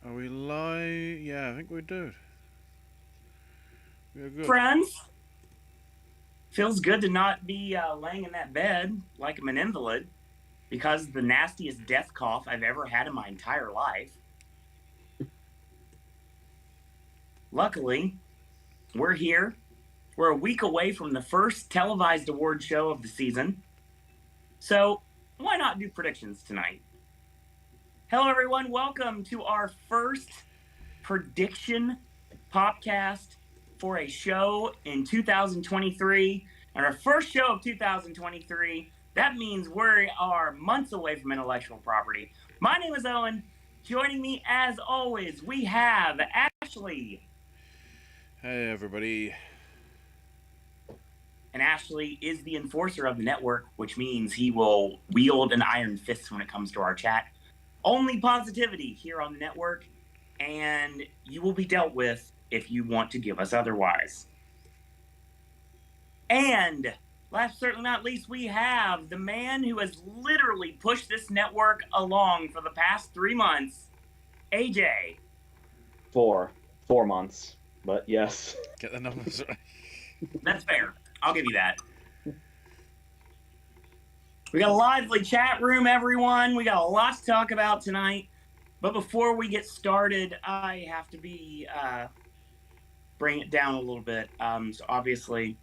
Are we live? Yeah, I think we do. We are good. Friends, feels good to not be laying in that bed like I'm an invalid because the nastiest death cough I've ever had in my entire life. Luckily, we're here. We're a week away from the first televised award show of the season. So, why not do predictions tonight? Hello, everyone. Welcome to our first prediction podcast for a show in 2023. And our first show of 2023, that means we are months away from intellectual property. My name is Owen. Joining me, as always, we have Ashley. Hey, everybody. And Ashley is the enforcer of the network, which means he will wield an iron fist when it comes to our chat. Only positivity here on the network, and you will be dealt with if you want to give us otherwise. And last, certainly not least, we have the man who has literally pushed this network along for the past 3 months, AJ. 4 months, but yes. Get the numbers right. That's fair. I'll give you that. We got a lively chat room, everyone. We got a lot to talk about tonight. But before we get started, I have to bring it down a little bit. So obviously,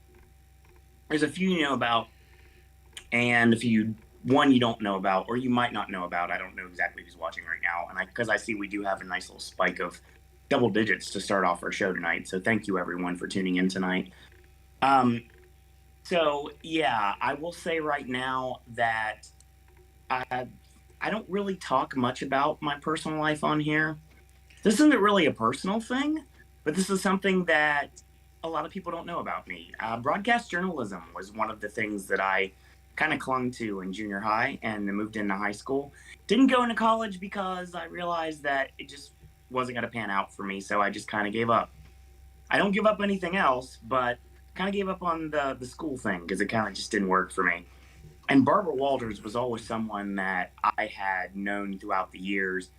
there's a few you know about, and one you don't know about, or you might not know about. I don't know exactly who's watching right now, and because I see we do have a nice little spike of double digits to start off our show tonight. So thank you everyone for tuning in tonight. So yeah, I will say right now that I don't really talk much about my personal life on here. This isn't really a personal thing, but this is something that a lot of people don't know about me. Broadcast journalism was one of the things that I kind of clung to in junior high and then moved into high school. Didn't go into college because I realized that it just wasn't going to pan out for me, so I just kind of gave up. I don't give up anything else, but kind of gave up on the school thing because it kind of just didn't work for me. And Barbara Walters was always someone that I had known throughout the years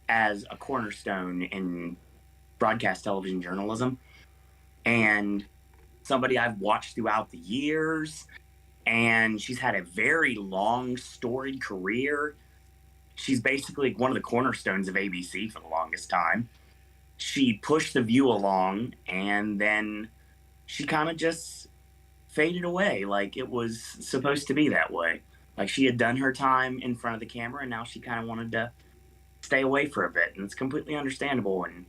as a cornerstone in broadcast television journalism, and somebody I've watched throughout the years. And she's had a very long, storied career. She's basically one of the cornerstones of ABC for the longest time. She pushed The View along, and then she kind of just faded away like it was supposed to be that way. Like she had done her time in front of the camera, and now she kind of wanted to stay away for a bit, and it's completely understandable. And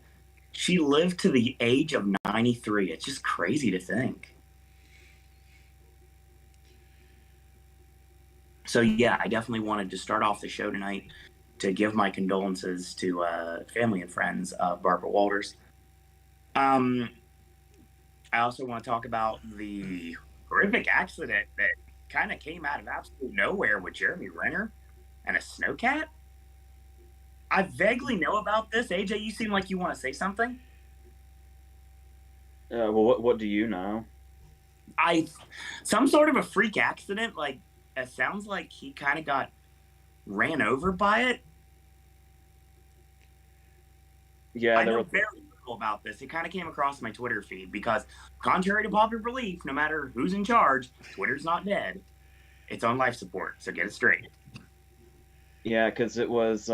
she lived to the age of 93. It's just crazy to think. So yeah, I definitely wanted to start off the show tonight to give my condolences to family and friends of Barbara Walters. I also want to talk about the horrific accident that kind of came out of absolute nowhere with Jeremy Renner and a snowcat. I vaguely know about this. AJ, you seem like you want to say something. Well, what do you know? Some sort of a freak accident. Like it sounds like he kind of got ran over by it. Yeah, I know very little about this. It kind of came across my Twitter feed because, contrary to popular belief, no matter who's in charge, Twitter's not dead. It's on life support, so get it straight. Yeah, because it was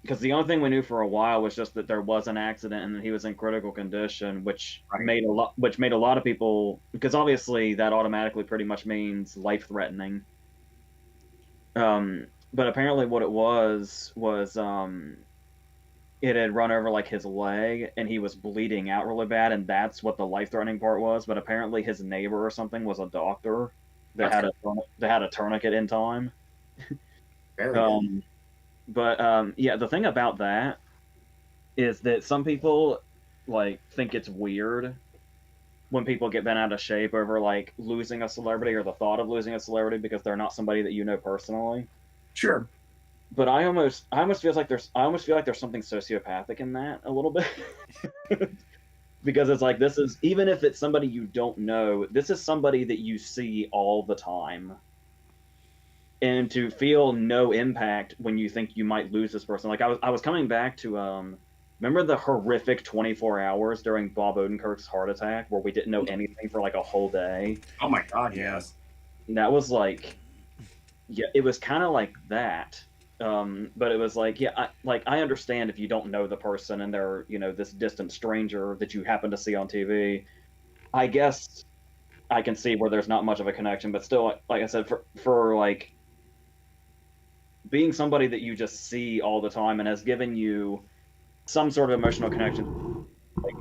because the only thing we knew for a while was just that there was an accident and that he was in critical condition, which made a lot of people, because obviously that automatically pretty much means life threatening. But apparently what it was it had run over like his leg and he was bleeding out really bad, and that's what the life threatening part was. But apparently his neighbor or something was a doctor that had a tourniquet in time. Very good. But yeah, the thing about that is that some people like think it's weird when people get bent out of shape over like losing a celebrity or the thought of losing a celebrity because they're not somebody that you know personally. Sure. But I almost feel like there's something sociopathic in that a little bit. Because it's like, this is, even if it's somebody you don't know, this is somebody that you see all the time. and to feel no impact when you think you might lose this person. Like I was coming back to remember the horrific 24 hours during Bob Odenkirk's heart attack where we didn't know anything for like a whole day. Oh my God, Yeah. yes. And that was like, yeah, it was kind of like that. But it was like, yeah, I understand if you don't know the person and they're, you know, this distant stranger that you happen to see on TV. I guess I can see where there's not much of a connection, but still, like I said, for like being somebody that you just see all the time and has given you some sort of emotional connection. Like,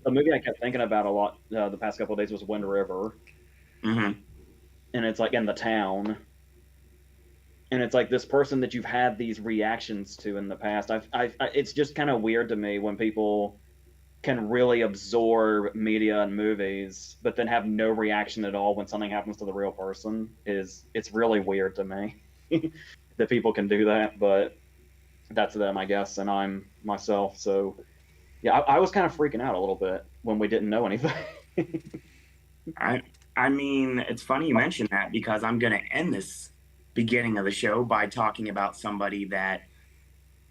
the movie I kept thinking about a lot the past couple of days was Wind River, Mm-hmm. and it's like in the town, and it's like this person that you've had these reactions to in the past. It's just kind of weird to me when people can really absorb media and movies, but then have no reaction at all when something happens to the real person. It's really weird to me that people can do that, but that's them, I guess, and I'm myself. So yeah, I was kind of freaking out a little bit when we didn't know anything. I mean, it's funny you mention that because I'm going to end this beginning of the show by talking about somebody that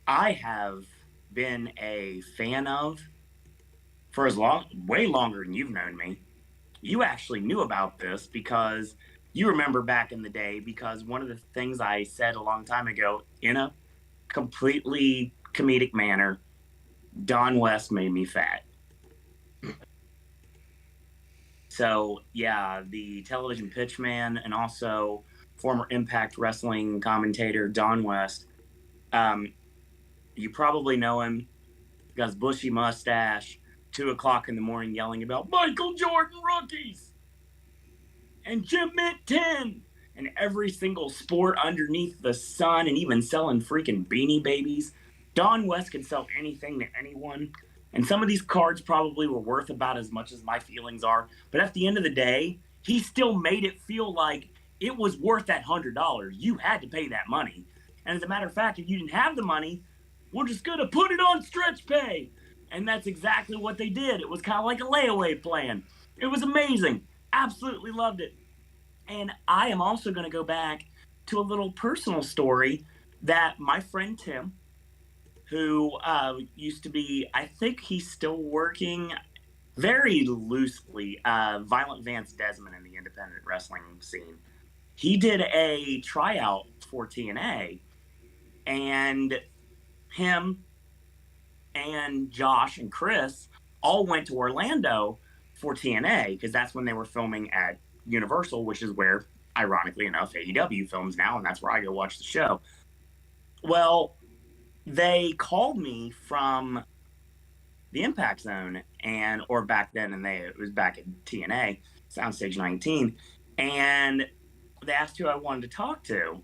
I have been a fan of for way longer than you've known me. You actually knew about this because you remember back in the day, because one of the things I said a long time ago in a completely comedic manner, Don West made me fat. So yeah, the television pitchman and also former Impact Wrestling commentator Don West. You probably know him. He got his bushy mustache, 2 o'clock in the morning yelling about Michael Jordan rookies and Jim Mint 10 and every single sport underneath the sun, and even selling freaking Beanie Babies. Don West could sell anything to anyone. And some of these cards probably were worth about as much as my feelings are. But at the end of the day, he still made it feel like it was worth that $100. You had to pay that money. And as a matter of fact, if you didn't have the money, we're just going to put it on stretch pay. And that's exactly what they did. It was kind of like a layaway plan. It was amazing. Absolutely loved it. And I am also going to go back to a little personal story that my friend Tim, who used to be, I think he's still working very loosely, Violent Vance Desmond in the independent wrestling scene. He did a tryout for TNA, and him and Josh and Chris all went to Orlando for TNA because that's when they were filming at Universal, which is where, ironically enough, AEW films now, and that's where I go watch the show. Well, they called me from the Impact Zone, or back then, and it was back at TNA, Soundstage 19, and they asked who I wanted to talk to,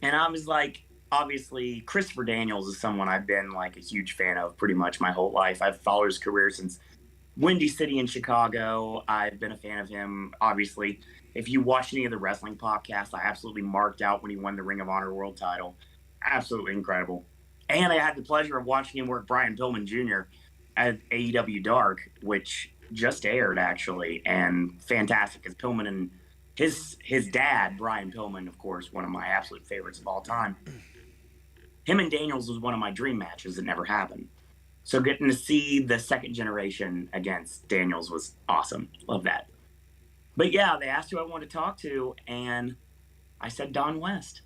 and I was like, obviously, Christopher Daniels is someone I've been like a huge fan of pretty much my whole life. I've followed his career since Windy City in Chicago. I've been a fan of him, obviously. If you watch any of the wrestling podcasts, I absolutely marked out when he won the Ring of Honor world title. Absolutely incredible. And I had the pleasure of watching him work Brian Pillman Jr. at AEW Dark, which just aired, actually, and fantastic as Pillman and his dad, Brian Pillman, of course, one of my absolute favorites of all time. Him and Daniels was one of my dream matches that never happened. So getting to see the second generation against Daniels was awesome. Love that. But yeah, they asked who I wanted to talk to, and I said Don West.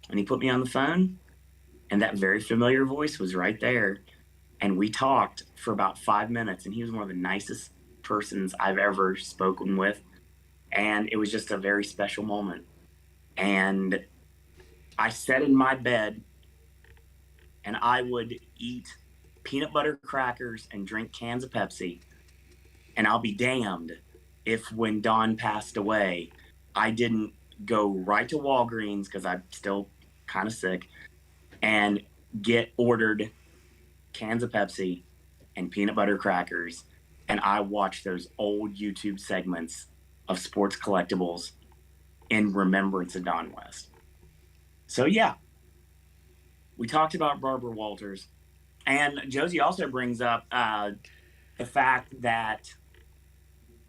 And he put me on the phone, and that very familiar voice was right there. And we talked for about 5 minutes, and he was one of the nicest persons I've ever spoken with. And it was just a very special moment. And I sat in my bed, and I would eat peanut butter crackers and drink cans of Pepsi. And I'll be damned if when Don passed away, I didn't go right to Walgreens, because I'm still kind of sick, and get ordered cans of Pepsi and peanut butter crackers. And I watched those old YouTube segments of sports collectibles in remembrance of Don West. So yeah, we talked about Barbara Walters. And Josie also brings up the fact that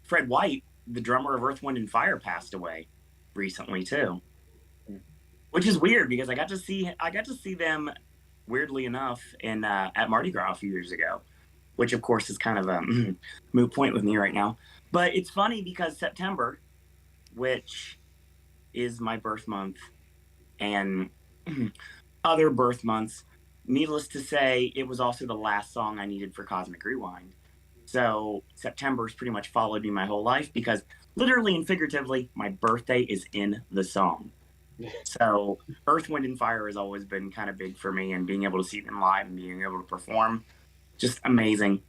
Fred White, the drummer of Earth, Wind, and Fire, passed away recently too. which is weird because I got to see them weirdly enough in at Mardi Gras a few years ago, which of course is kind of a moot point with me right now. But it's funny because September, which is my birth month, and other birth months, needless to say, it was also the last song I needed for Cosmic Rewind. So September's pretty much followed me my whole life because literally and figuratively, my birthday is in the song. So Earth, Wind, and Fire has always been kind of big for me, and being able to see them live and being able to perform, just amazing.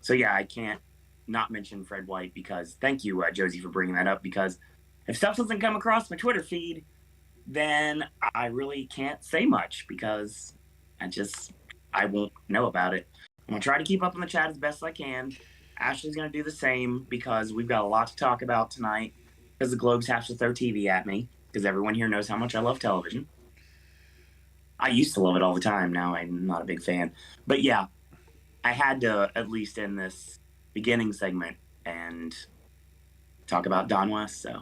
So yeah, I can't not mention Fred White because thank you, Josie, for bringing that up. Because if stuff doesn't come across my Twitter feed, then I really can't say much because I won't know about it. I'm gonna try to keep up on the chat as best I can. Ashley's gonna do the same because we've got a lot to talk about tonight. Because the Globes have to throw TV at me because everyone here knows how much I love television. I used to love it all the time. Now I'm not a big fan. But yeah, I had to at least end this beginning segment and talk about Don West. So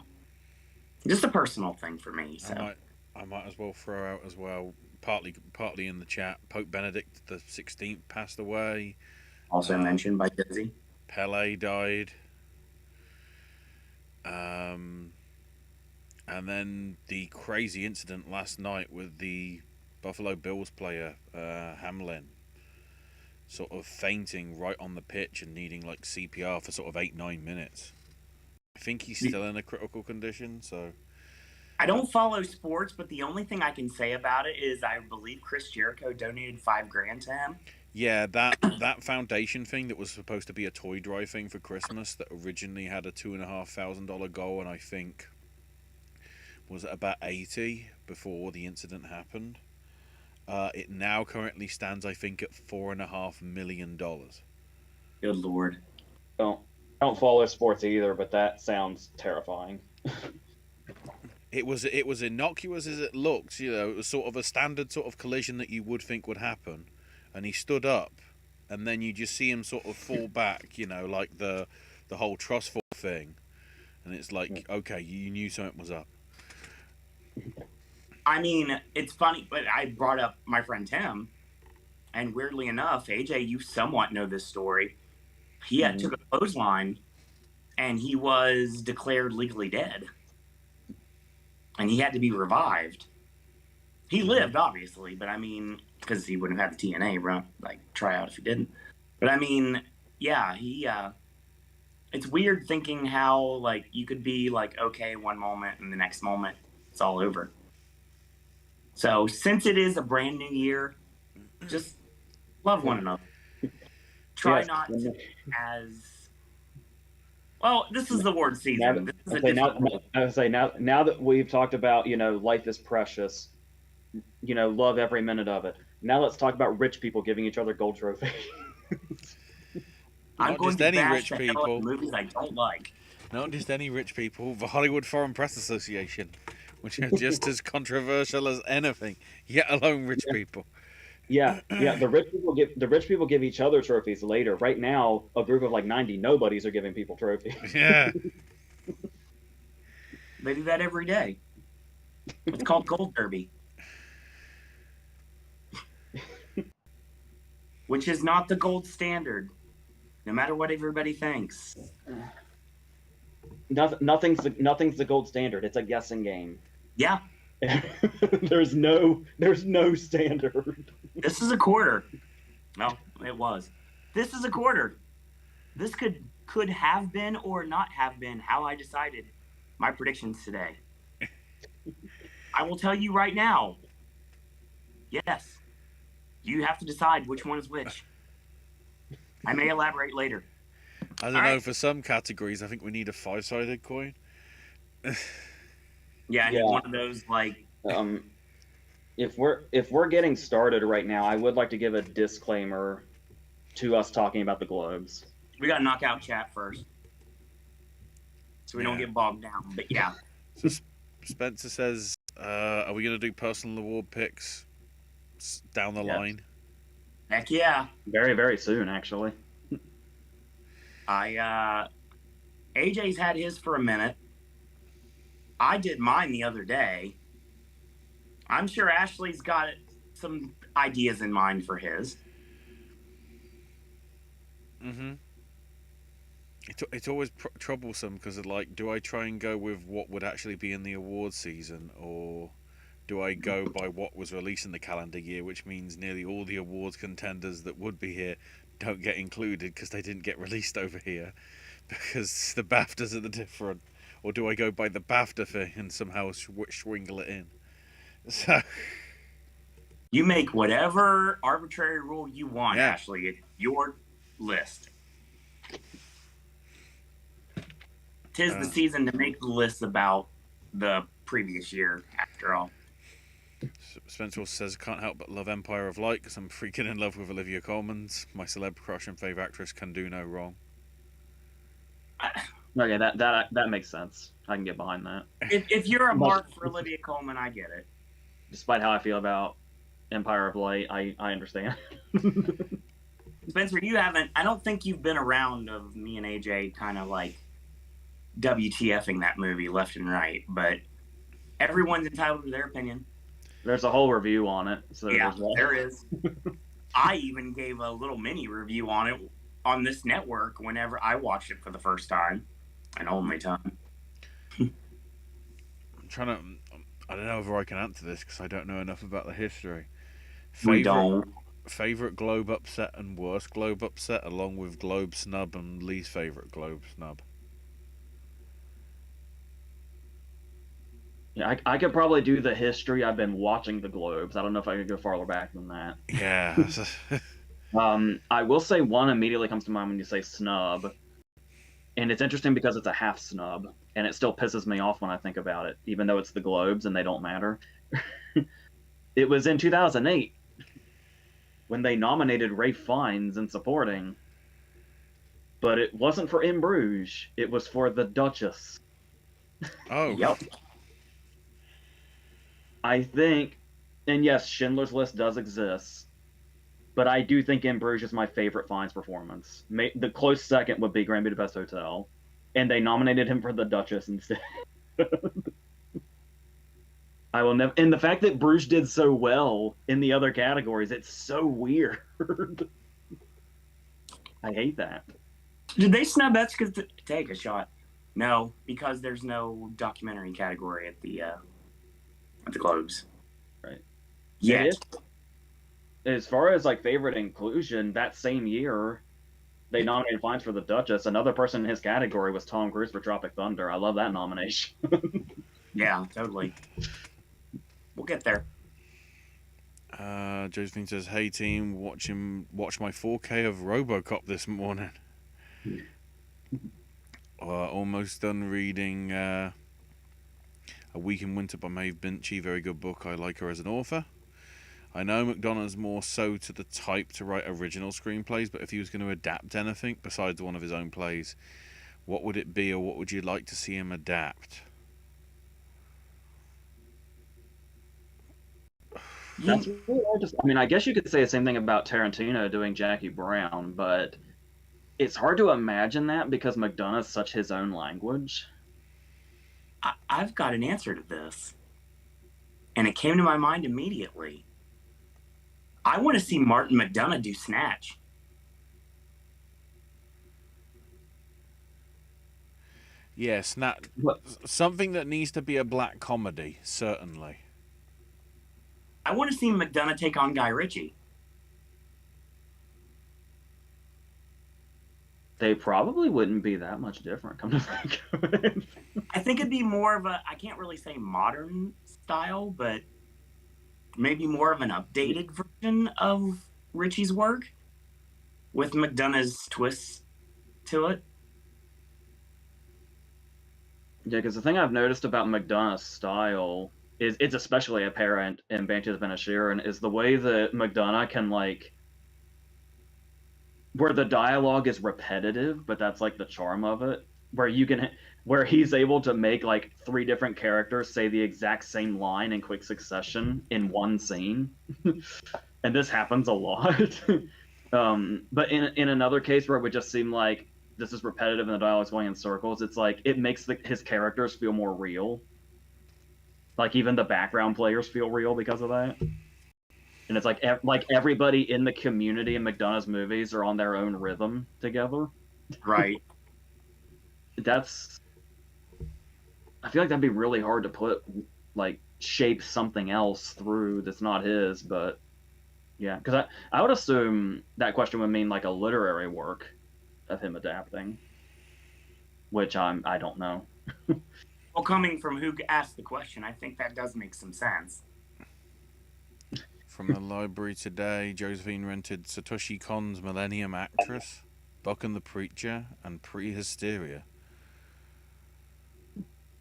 just a personal thing for me. So I might as well throw out as well, partly in the chat, Pope Benedict the 16th passed away. Also mentioned by Josie. Pele died. And then the crazy incident last night with the Buffalo Bills player, Hamlin, sort of fainting right on the pitch and needing like CPR for sort of 8-9 minutes. I think he's still in a critical condition, so... I don't follow sports, but the only thing I can say about it is I believe Chris Jericho donated $5,000 to him. Yeah, that foundation thing that was supposed to be a toy drive thing for Christmas that originally had a $2,500 goal, and I think was at about 80 before the incident happened. It now currently stands, I think, at $4.5 million. Good Lord. I don't follow sports either, but that sounds terrifying. It was innocuous as it looked. You know, it was sort of a standard sort of collision that you would think would happen, and he stood up, and then you just see him sort of fall back. You know, like the whole trust fall thing, and it's like, okay, you knew something was up. I mean, it's funny, but I brought up my friend Tim, and weirdly enough, AJ, you somewhat know this story. He took a clothesline, and he was declared legally dead, and he had to be revived. He lived, obviously, but I mean, because he wouldn't have had the TNA run, like tryout if he didn't. But I mean, yeah, it's weird thinking how like you could be like okay one moment and the next moment it's all over. So since it is a brand new year, just love one another. Try not to as well. This is the award season. Now that we've talked about, you know, life is precious, you know, love every minute of it. Now let's talk about rich people giving each other gold trophies. I'm Not going just to any bash rich the hell out people. of movies I don't like. Not just any rich people, the Hollywood Foreign Press Association, which are just as controversial as anything, yet alone rich people. Yeah. The rich people give each other trophies later. Right now, a group of like 90 nobodies are giving people trophies. Yeah. They do that every day. It's called Gold Derby. Which is not the gold standard, no matter what everybody thinks. Nothing's the gold standard. It's a guessing game. Yeah. There's no standard. This is a quarter. No, it was. This is a quarter. This could have been or not have been how I decided my predictions today. I will tell you right now. Yes. You have to decide which one is which. I may elaborate later. I don't know, for some categories, I think we need a 5-sided coin. Yeah, I need one of those, like... If we're getting started right now, I would like to give a disclaimer to us talking about the Globes. We got to knock out chat first. So we don't get bogged down, but yeah. So Spencer says, are we going to do personal award picks down the line? Heck yeah. Very, very soon, actually. AJ's had his for a minute. I did mine the other day. I'm sure Ashley's got some ideas in mind for Mm-hmm. It's always troublesome because, like, do I try and go with what would actually be in the award season, or do I go by what was released in the calendar year, which means nearly all the awards contenders that would be here don't get included because they didn't get released over here because the BAFTAs are the different, or do I go by the BAFTA thing and somehow swingle it in? So You make whatever arbitrary rule you want, yeah, Ashley. It's your list. 'Tis the season to make the list about the previous year, after all. Spencer says, can't help but love Empire of Light because I'm freaking in love with Olivia Colman's. My celeb crush and fave actress can do no wrong. Okay, that makes sense. I can get behind that. If you're a mark for Olivia Colman, I get it. Despite how I feel about Empire of Light, I understand. Spencer, I don't think you've been around of me and AJ kind of like WTFing that movie left and right, but everyone's entitled to their opinion. There's a whole review on it. So yeah, there is. I even gave a little mini review on it on this network whenever I watched it for the first time and only time. I'm trying to. I don't know if I can answer this because I don't know enough about the history. We don't. Favorite Globe upset and worst Globe upset, along with Globe snub and least favorite Globe snub. Yeah, I could probably do the history. I've been watching the Globes. I don't know if I could go farther back than that. Yeah. I will say one immediately comes to mind when you say snub. And it's interesting because it's a half snub. And it still pisses me off when I think about it, even though it's the Globes and they don't matter. It was in 2008 when they nominated Ralph Fiennes in supporting. But it wasn't for In Bruges. It was for The Duchess. Oh. Yep. I think, and yes, Schindler's List does exist, but I do think In Bruges is my favorite Fiennes performance. The close second would be Grand Budapest Hotel, and they nominated him for The Duchess instead. I will never. And the fact that Bruges did so well in the other categories, it's so weird. I hate that. Did they snub Etchka to take a shot? No, because there's no documentary category at the Globes. Right. Yet. As far as like favorite inclusion, that same year, they nominated Fiennes for The Duchess. Another person in his category was Tom Cruise for Tropic Thunder. I love that nomination. Yeah, totally. We'll get there. Josephine says, "Hey team, watch my 4K of RoboCop this morning. Almost done reading A Week in Winter by Maeve Binchy. Very good book. I like her as an author. I know McDonough's more so to the type to write original screenplays, but if he was going to adapt anything besides one of his own plays, what would it be, or what would you like to see him adapt?" That's really hard to, I mean, I guess you could say the same thing about Tarantino doing Jackie Brown, but it's hard to imagine that because McDonough's such his own language. I've got an answer to this, and it came to my mind immediately. I want to see Martin McDonagh do Snatch. Yes, something that needs to be a black comedy, certainly. I want to see McDonagh take on Guy Ritchie. They probably wouldn't be that much different, come to think of it. I think it'd be more of a, I can't really say modern style, but maybe more of an updated version of Ritchie's work with McDonagh's twists to it. Yeah, because the thing I've noticed about McDonough's style is it's especially apparent in Banshees of Inisherin is the way that McDonagh can like where the dialogue is repetitive, but that's like the charm of it. Where he's able to make like 3 different characters say the exact same line in quick succession in one scene, and this happens a lot. But in another case where it would just seem like this is repetitive and the dialogue's going in circles, it's like it makes his characters feel more real. Like even the background players feel real because of that. And it's like everybody in the community in McDonough's movies are on their own rhythm together. Right. That's I feel like that'd be really hard to put like shape something else through that's not his, but yeah, because I would assume that question would mean like a literary work of him adapting, which I don't know. Well, coming from who asked the question, I think that does make some sense. From the library today, Josephine rented Satoshi Kon's Millennium Actress, Buck and the Preacher, and Prehysteria.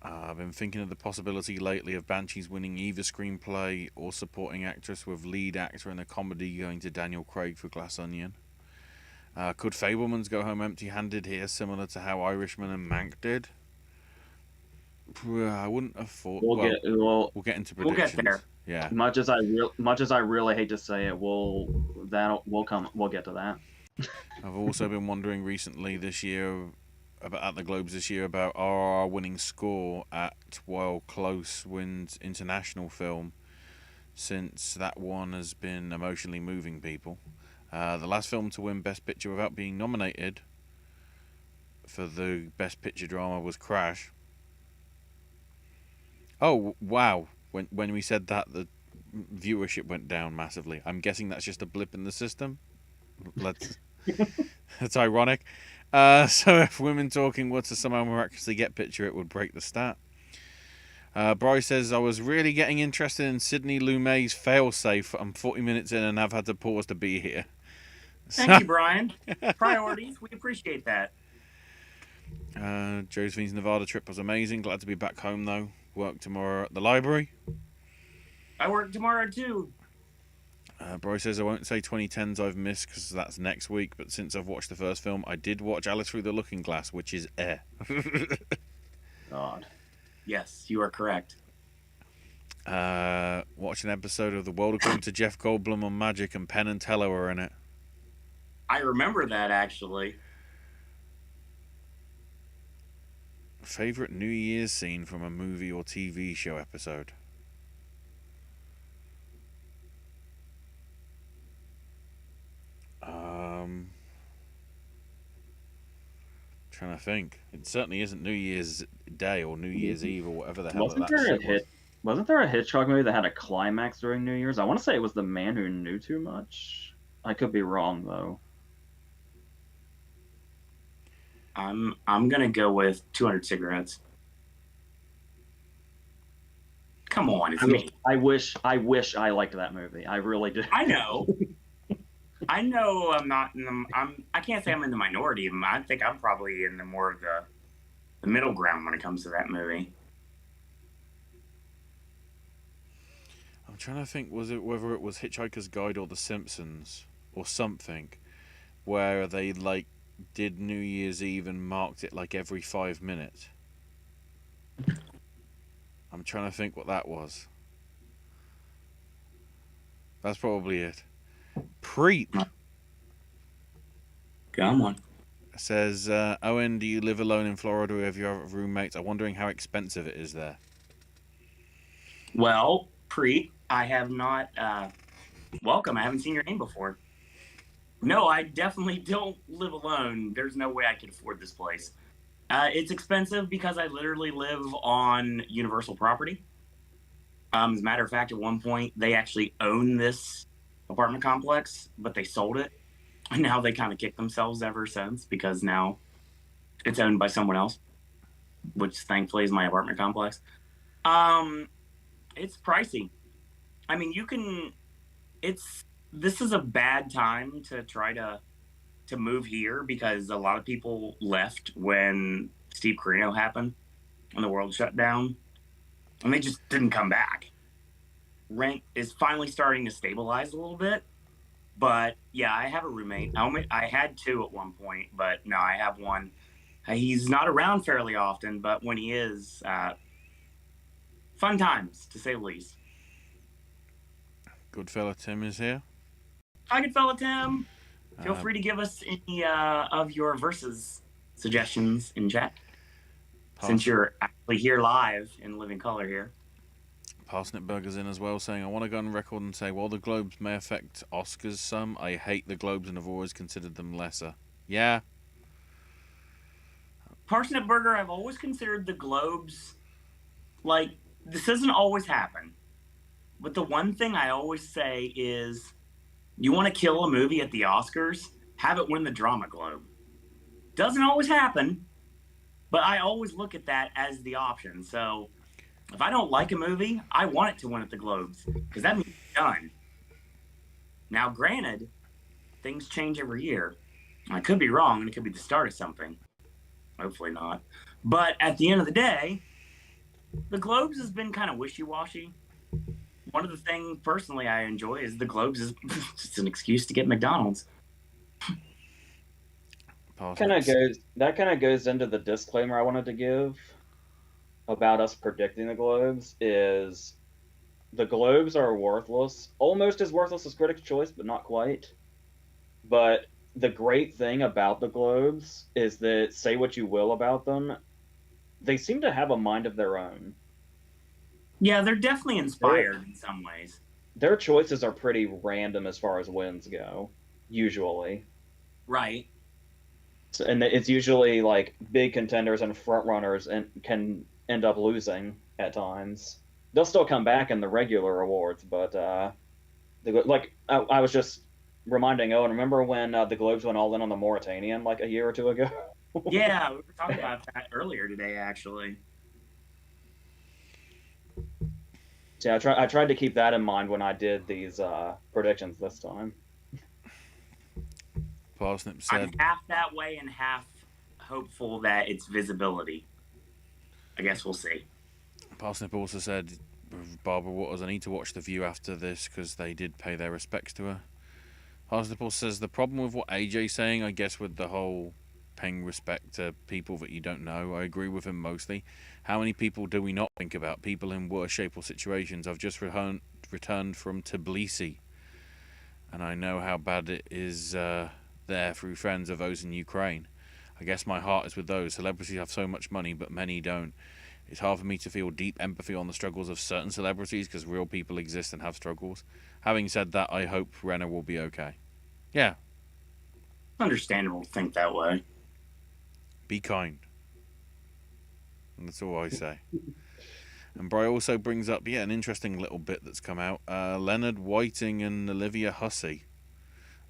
I've been thinking of the possibility lately of Banshees winning either screenplay or supporting actress, with lead actor in a comedy going to Daniel Craig for Glass Onion. Could Fabelmans go home empty-handed here, similar to how Irishman and Mank did? I wouldn't have thought. We'll get into predictions. We'll get there. Yeah. Much as I really hate to say it, we'll get to that. I've also been wondering recently this year at the Globes this year about RRR winning score at Close wins international film, since that one has been emotionally moving people. The last film to win Best Picture without being nominated for the Best Picture drama was Crash. Oh wow! When we said that, the viewership went down massively. I'm guessing that's just a blip in the system. That's ironic. So if Women Talking were to somehow miraculously get Picture, it would break the stat. Bryce says, I was really getting interested in Sidney Lumet's Failsafe. I'm 40 minutes in and I've had to pause to be here. Thank you, Brian. Priorities, we appreciate that. Josephine's Nevada trip was amazing. Glad to be back home, though. Work tomorrow at the library. I work tomorrow, too. Bryce says, I won't say 2010s I've missed because that's next week, but since I've watched the first film, I did watch Alice Through the Looking Glass, which is air. God. Yes, you are correct. Watch an episode of The World According to Jeff Goldblum on Magic, and Penn and Teller are in it. I remember that, actually. Favorite New Year's scene from a movie or TV show episode? Trying to think. It certainly isn't New Year's Day or New Year's Eve or whatever the hell Wasn't there a Hitchcock movie that had a climax during New Year's? I want to say it was The Man Who Knew Too Much. I could be wrong though. I'm gonna go with 200 Cigarettes. Come on, it's me. I wish I liked that movie. I really did. I know. I know I'm not in the. I can't say I'm in the minority. I think I'm probably in the more of the middle ground when it comes to that movie. I'm trying to think, whether it was Hitchhiker's Guide or The Simpsons or something, where they did New Year's Eve and marked it every 5 minutes. I'm trying to think what that was. That's probably it. Preet Come on. says, Owen, do you live alone in Florida or have you have roommates? I'm wondering how expensive it is there. Well, Preet, I have not. Welcome. I haven't seen your name before. No, I definitely don't live alone. There's no way I could afford this place. It's expensive because I literally live on Universal property. As a matter of fact, at one point, they actually own this apartment complex, but they sold it. And now they kind of kicked themselves ever since, because now it's owned by someone else, which thankfully is my apartment complex. It's pricey. I mean, this is a bad time to try to move here because a lot of people left when Steve Carino happened and the world shut down, and they just didn't come back. Rent is finally starting to stabilize a little bit, but yeah, I have a roommate. I had two at one point, but no, I have one. He's not around fairly often, but when he is, fun times, to say the least. Good fella Tim is here. Hi, good fella Tim. Feel free to give us any of your verses suggestions in chat, since you're actually here live in living color here. Parsnip Burger's in as well, saying, I want to go on record and say, while the Globes may affect Oscars some, I hate the Globes and have always considered them lesser. Yeah. Parsnip Burger, I've always considered the Globes, like, this doesn't always happen. But the one thing I always say is, you want to kill a movie at the Oscars, have it win the Drama Globe. Doesn't always happen, but I always look at that as the option. So if I don't like a movie, I want it to win at the Globes, because that means it's done. Now, granted, things change every year. I could be wrong, and it could be the start of something. Hopefully not. But at the end of the day, the Globes has been kind of wishy-washy. One of the things, personally, I enjoy is the Globes is just an excuse to get McDonald's. That kind of goes into the disclaimer I wanted to give about us predicting the Globes. Is the Globes are worthless, almost as worthless as Critics' Choice, but not quite. But the great thing about the Globes is that, say what you will about them, they seem to have a mind of their own. Yeah, they're definitely inspired in some ways. Their choices are pretty random as far as wins go, usually. Right. So, and it's usually like big contenders and front runners, and can end up losing at times. They'll still come back in the regular awards, but I was just reminding Owen, remember when the Globes went all in on the Mauritanian like a year or two ago? Yeah, we were talking about that earlier today, actually. Yeah, I tried to keep that in mind when I did these predictions this time. Parsnip said, I'm half that way and half hopeful that it's visibility. I guess we'll see. Parsnip also said, Barbara Waters, I need to watch The View after this because they did pay their respects to her. Parsnip also says, the problem with what AJ's saying, I guess with the whole paying respect to people that you don't know, I agree with him mostly. How many people do we not think about? People in worse shape or situations. I've just returned from Tbilisi, and I know how bad it is there through friends of those in Ukraine. I guess my heart is with those. Celebrities have so much money, but many don't. It's hard for me to feel deep empathy on the struggles of certain celebrities because real people exist and have struggles. Having said that, I hope Renner will be okay. Yeah. Understandable to think that way. Be kind. And that's all I say. And Bry also brings up, an interesting little bit that's come out. Leonard Whiting and Olivia Hussey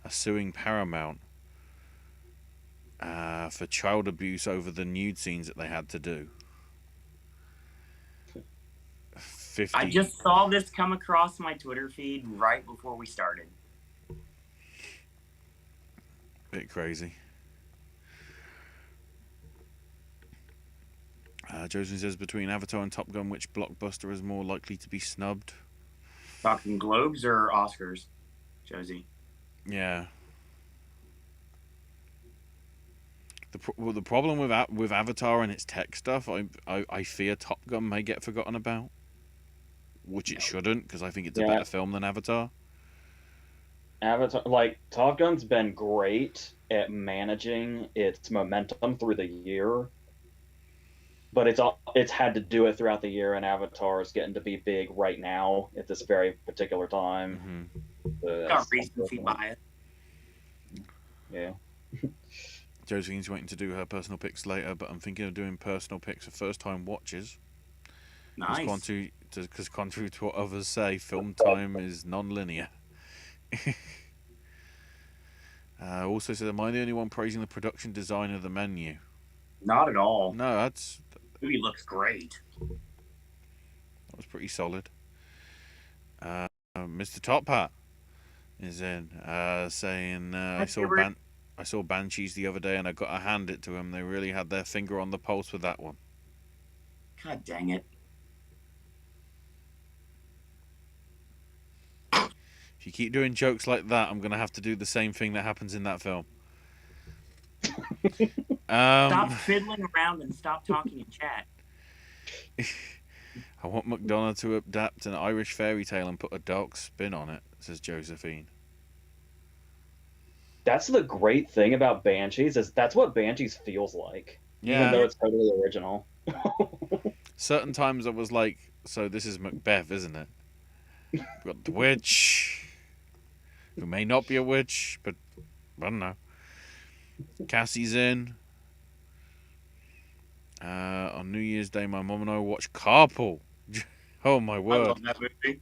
are suing Paramount for child abuse over the nude scenes that they had to do. 50. I just saw this come across my Twitter feed right before we started. Bit crazy. Joseph says, between Avatar and Top Gun, which blockbuster is more likely to be snubbed? Talking Globes or Oscars, Josie? Yeah. The problem with Avatar and its tech stuff, I fear Top Gun may get forgotten about, which it shouldn't, because I think it's a better film than Avatar. Top Gun's been great at managing its momentum through the year, but it's had to do it throughout the year, and Avatar is getting to be big right now at this very particular time. Mm-hmm. Got recency bias. Yeah. Josephine's waiting to do her personal picks later, but I'm thinking of doing personal picks for first-time watches. Nice. Because contrary to what others say, film time is non-linear. Also said, am I the only one praising the production design of the menu? Not at all. No, that's... The movie looks great. That was pretty solid. Mr. Top Hat is in, saying, I saw Banshees the other day and I got to hand it to him. They really had their finger on the pulse with that one. God dang it. If you keep doing jokes like that, I'm going to have to do the same thing that happens in that film. Stop fiddling around and stop talking in chat. I want McDonough to adapt an Irish fairy tale and put a dark spin on it, says Josephine. That's the great thing about Banshees, is that's what Banshees feels like. Yeah. Even though it's totally original. Certain times I was like, So this is Macbeth, isn't it? We've got the witch, who may not be a witch, but I don't know. Cassie's in. On New Year's Day, my mom and I watched Carpool. Oh my I word! love that movie.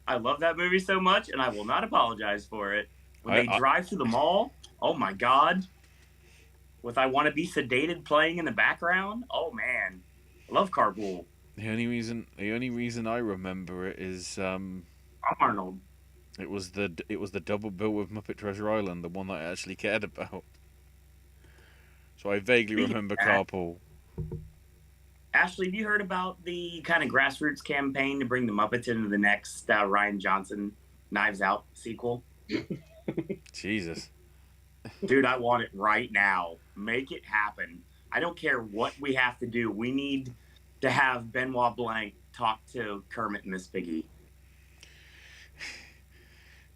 I love that movie so much, and I will not apologize for it. When they drive through the mall, oh my god! With "I Want to Be Sedated" playing in the background, oh man, I love Carpool. The only reason I remember it is Arnold. it was the double bill with Muppet Treasure Island, the one that I actually cared about. So I vaguely remember Carpool. Ashley, have you heard about the kind of grassroots campaign to bring the Muppets into the next Rian Johnson Knives Out sequel? Jesus. Dude, I want it right now. Make it happen. I don't care what we have to do. We need to have Benoit Blanc talk to Kermit and Miss Piggy.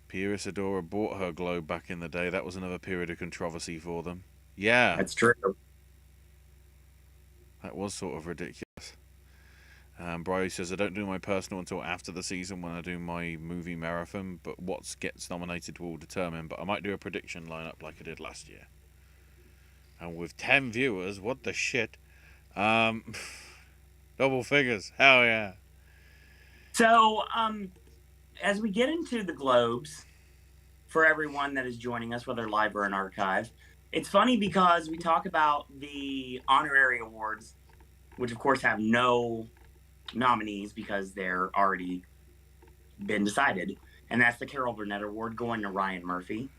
Pia Isadora bought her globe back in the day. That was another period of controversy for them. Yeah. That's true. That was sort of ridiculous. Bri says, I don't do my personal until after the season when I do my movie marathon, but what gets nominated will determine. But I might do a prediction lineup like I did last year. And with 10 viewers, what the shit? Double figures. Hell yeah. So, as we get into the Globes, for everyone that is joining us, whether live or in archive, it's funny because we talk about the honorary awards, which of course have no nominees because they're already been decided. And that's the Carol Burnett Award going to Ryan Murphy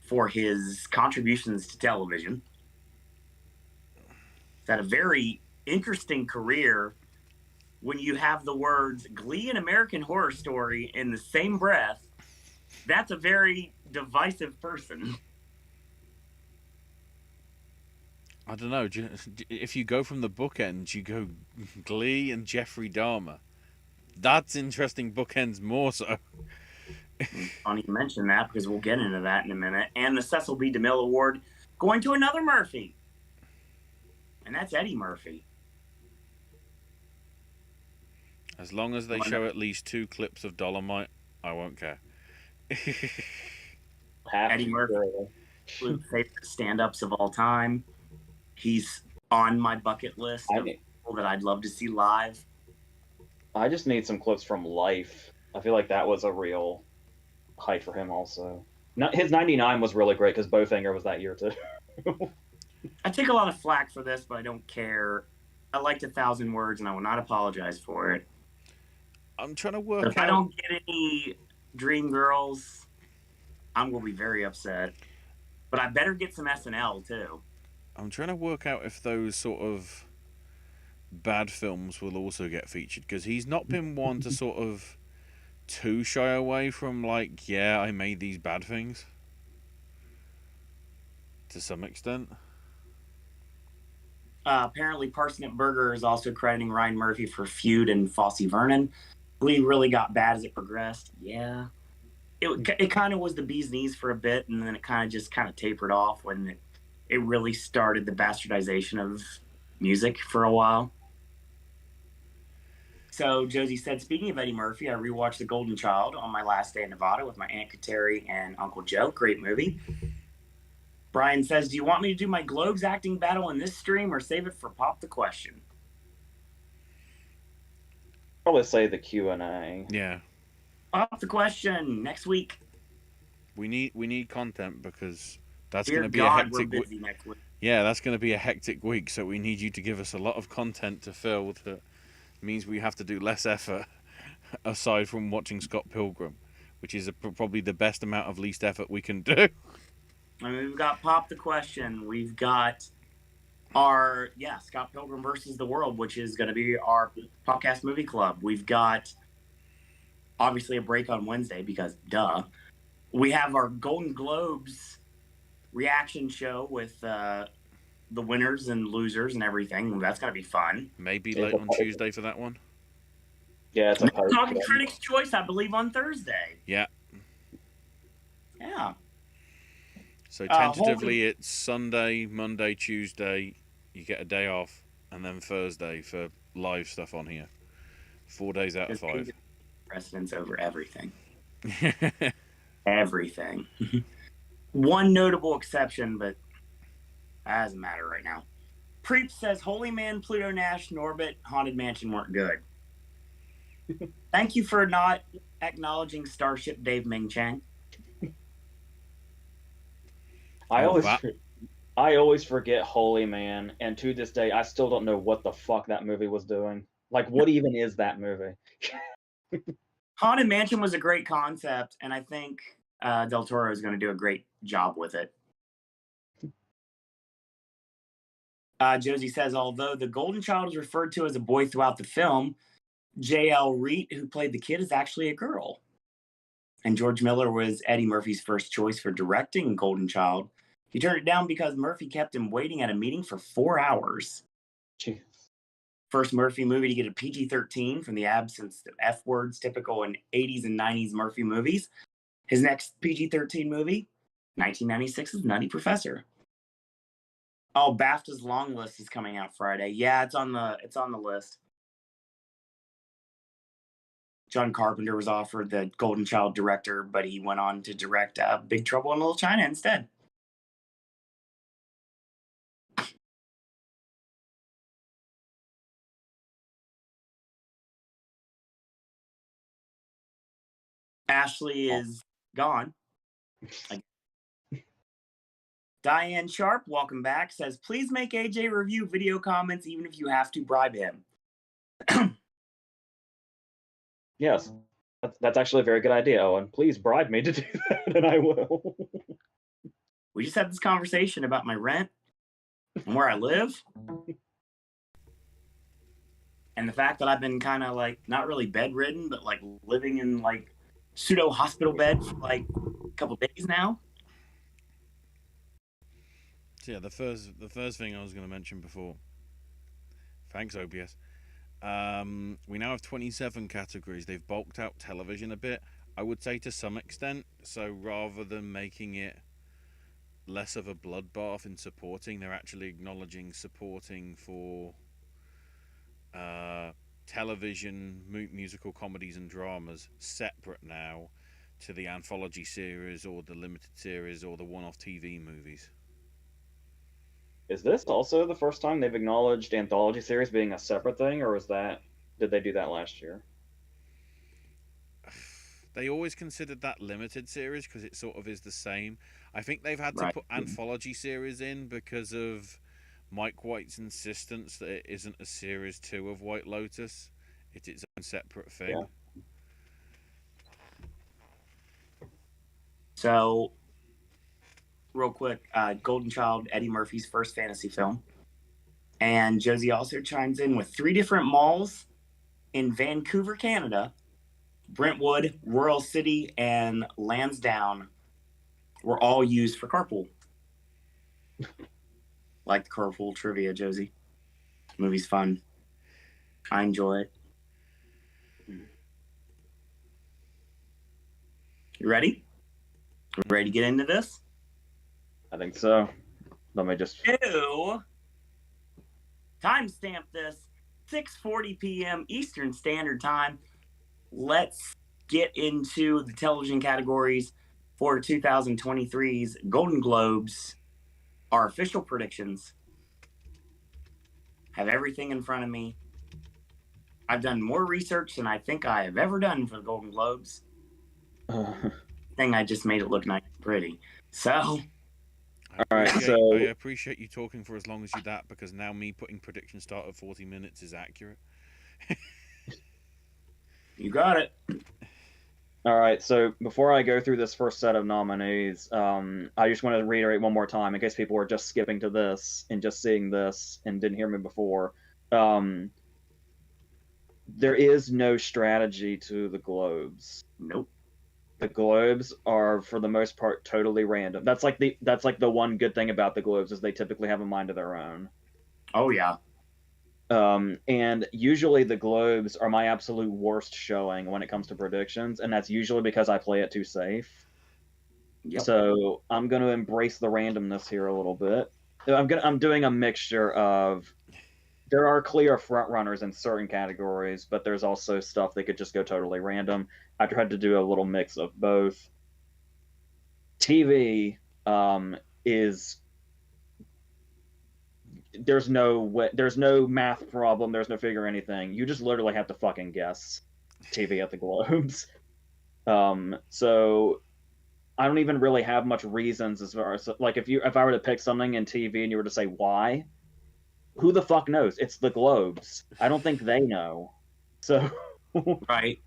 for his contributions to television. He's had a very interesting career when you have the words Glee and American Horror Story in the same breath. That's a very divisive person. I don't know. If you go from the bookends, you go Glee and Jeffrey Dahmer. That's interesting bookends more so. Funny you mention that because we'll get into that in a minute. And the Cecil B. DeMille Award going to another Murphy. And that's Eddie Murphy. As long as they show at least 2 clips of Dolomite, I won't care. Eddie Murphy, favorite stand-ups of all time. He's on my bucket list of people that I'd love to see live. I just need some clips from Life. I feel like that was a real height for him also. His 99 was really great because Bowfinger was that year too. I take a lot of flack for this, but I don't care. I liked 1,000 Words, and I will not apologize for it. I'm trying to work out... If I don't get any Dream Girls, I'm going to be very upset. But I better get some SNL, too. I'm trying to work out if those sort of bad films will also get featured, because he's not been one to sort of too shy away from, like, yeah, I made these bad things. To some extent. Apparently, Parsnip Burger is also crediting Ryan Murphy for Feud and Fosse Vernon. Glee really got bad as it progressed. Yeah. It kind of was the bee's knees for a bit, and then it kind of tapered off when it really started the bastardization of music for a while. So Josie said, speaking of Eddie Murphy, I rewatched The Golden Child on my last day in Nevada with my Aunt Kateri and Uncle Joe. Great movie. Brian says, do you want me to do my Globes acting battle in this stream or save it for Pop the Question? Probably say the Q&A. Yeah. Pop the Question next week. We need content because that's going to be a hectic week. Next week. Yeah, that's going to be a hectic week, so we need you to give us a lot of content to fill. That means we have to do less effort aside from watching Scott Pilgrim, which is probably the best amount of least effort we can do. I mean, we've got Pop the Question. We've got our, Scott Pilgrim versus the World, which is going to be our Popcast Movie Club. We've got, obviously, a break on Wednesday because, duh. We have our Golden Globes reaction show with the winners and losers and everything. That's going to be fun. Maybe late on Tuesday for that one. Yeah, it's a Talking Critics' Choice, I believe, on Thursday. Yeah. Yeah. So tentatively, it's Sunday, Monday, Tuesday. You get a day off, and then Thursday for live stuff on here. 4 days out of 5. Precedence over everything. Everything. One notable exception, but that doesn't matter right now. Preep says Holy Man, Pluto Nash, Norbit, Haunted Mansion weren't good. Thank you for not acknowledging Starship Dave Ming Chang. I always forget Holy Man, and to this day, I still don't know what the fuck that movie was doing. Like, what even is that movie? Haunted Mansion was a great concept, and I think Del Toro is going to do a great job with it. Josie says, although the Golden Child is referred to as a boy throughout the film, J.L. Reet, who played the kid, is actually a girl. And George Miller was Eddie Murphy's first choice for directing Golden Child. He turned it down because Murphy kept him waiting at a meeting for 4 hours. Jeez. First Murphy movie to get a PG-13 from the absence of F words typical in 80s and 90s Murphy movies. His next PG-13 movie, 1996's Nutty Professor. Oh, BAFTA's long list is coming out Friday. Yeah, it's on the list. John Carpenter was offered the Golden Child director, but he went on to direct Big Trouble in Little China instead. Ashley is gone. Diane Sharp, welcome back, says, please make AJ review video comments even if you have to bribe him. Yes, that's actually a very good idea, Owen. Please bribe me to do that, and I will. We just had this conversation about my rent and where I live. And the fact that I've been kind of like, not really bedridden, but like living in like pseudo hospital bed for like a couple days now. So yeah, the first thing I was going to mention before. Thanks, OBS. We now have 27 categories. They've bulked out television a bit, I would say, to some extent. So rather than making it less of a bloodbath in supporting, they're actually acknowledging supporting for television, musical comedies and dramas separate now to the anthology series or the limited series or the one-off TV movies. Is this also the first time they've acknowledged anthology series being a separate thing, or did they do that last year? They always considered that limited series because it sort of is the same. I think they've had to put anthology series in because of Mike White's insistence that it isn't a series 2 of White Lotus. It's its own separate thing. Yeah. So, real quick, Golden Child, Eddie Murphy's first fantasy film. And Josie also chimes in with 3 different malls in Vancouver, Canada. Brentwood, Royal City, and Lansdowne were all used for carpool. Like the carpool trivia, Josie. The movie's fun. I enjoy it. You ready? Ready to get into this? I think so. Let me just timestamp this. 6:40 p.m. Eastern Standard Time. Let's get into the television categories for 2023's Golden Globes. Our official predictions. Have everything in front of me. I've done more research than I think I have ever done for the Golden Globes. I just made it look nice and pretty. So, I appreciate you talking for as long as you that, because now me putting prediction start at 40 minutes is accurate. You got it. All right, so before I go through this first set of nominees, I just want to reiterate one more time in case people were just skipping to this and just seeing this and didn't hear me before. There is no strategy to the Globes. Nope. The Globes are, for the most part, totally random. That's like the one good thing about the Globes is they typically have a mind of their own. Oh yeah. And usually the Globes are my absolute worst showing when it comes to predictions, and that's usually because I play it too safe. Yep. So I'm going to embrace the randomness here a little bit. I'm doing a mixture of there are clear front runners in certain categories, but there's also stuff that could just go totally random. I tried to do a little mix of both. TV is there's no math problem, there's no figure anything. You just literally have to fucking guess TV at the Globes. So I don't even really have much reasons as far as like if I were to pick something in TV and you were to say why, who the fuck knows? It's the Globes. I don't think they know. So Right.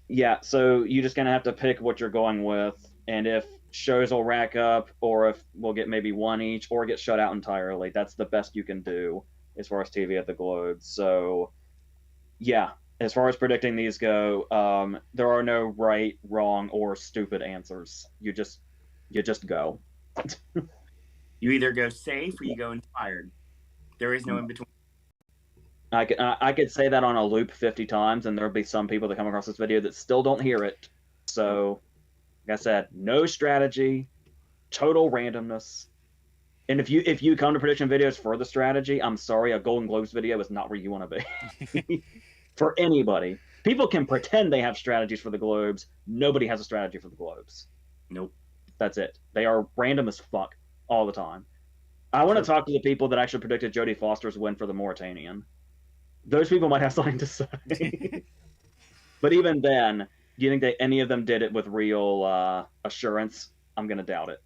yeah, so you're just gonna have to pick what you're going with, and if shows will rack up, or if we'll get maybe one each, or get shut out entirely. That's the best you can do as far as TV at the Globes. So yeah, as far as predicting these go, there are no right, wrong, or stupid answers. You just go. You either go safe or you go inspired. There is no in between. I could say that on a loop 50 times, and there'll be some people that come across this video that still don't hear it. So, like I said, no strategy, total randomness. And if you come to prediction videos for the strategy, I'm sorry, a Golden Globes video is not where you want to be. For anybody. People can pretend they have strategies for the Globes. Nobody has a strategy for the Globes. Nope. That's it. They are random as fuck all the time. I want to talk to the people that actually predicted Jodie Foster's win for the Mauritanian. Those people might have something to say. But even then, do you think that any of them did it with real assurance? I'm going to doubt it.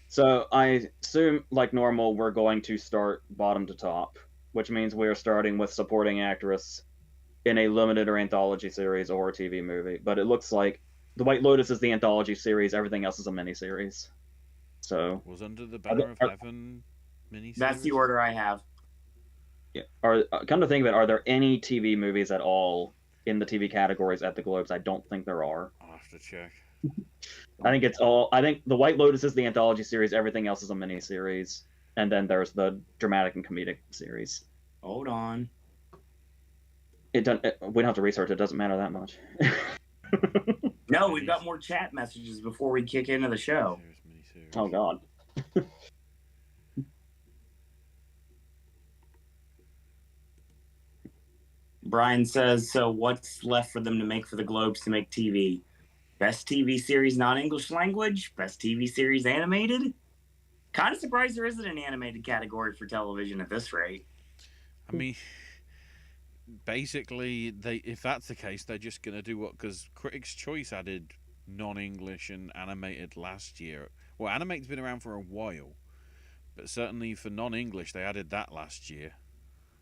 So I assume, like normal, we're going to start bottom to top, which means we're starting with supporting actress in a limited or anthology series or a TV movie. But it looks like The White Lotus is the anthology series. Everything else is a miniseries. So was Under the Banner of Heaven miniseries? That's the order I have. yeah. Come to think of it, are there any TV movies at all in the TV categories at the Globes? I don't think there are. I'll have to check. I think The White Lotus is the anthology series. Everything else is a miniseries. And then there's the dramatic and comedic series. Hold on. We don't have to research. It doesn't matter that much. No, we've got more chat messages before we kick into the show. Miniseries. Oh God. Brian says, so what's left for them to make for the Globes to make TV? Best TV series non-English language? Best TV series animated? Kind of surprised there isn't an animated category for television at this rate. I mean, basically, if that's the case, they're just going to do what... Because Critics' Choice added non-English and animated last year. Well, animated's been around for a while. But certainly for non-English, they added that last year.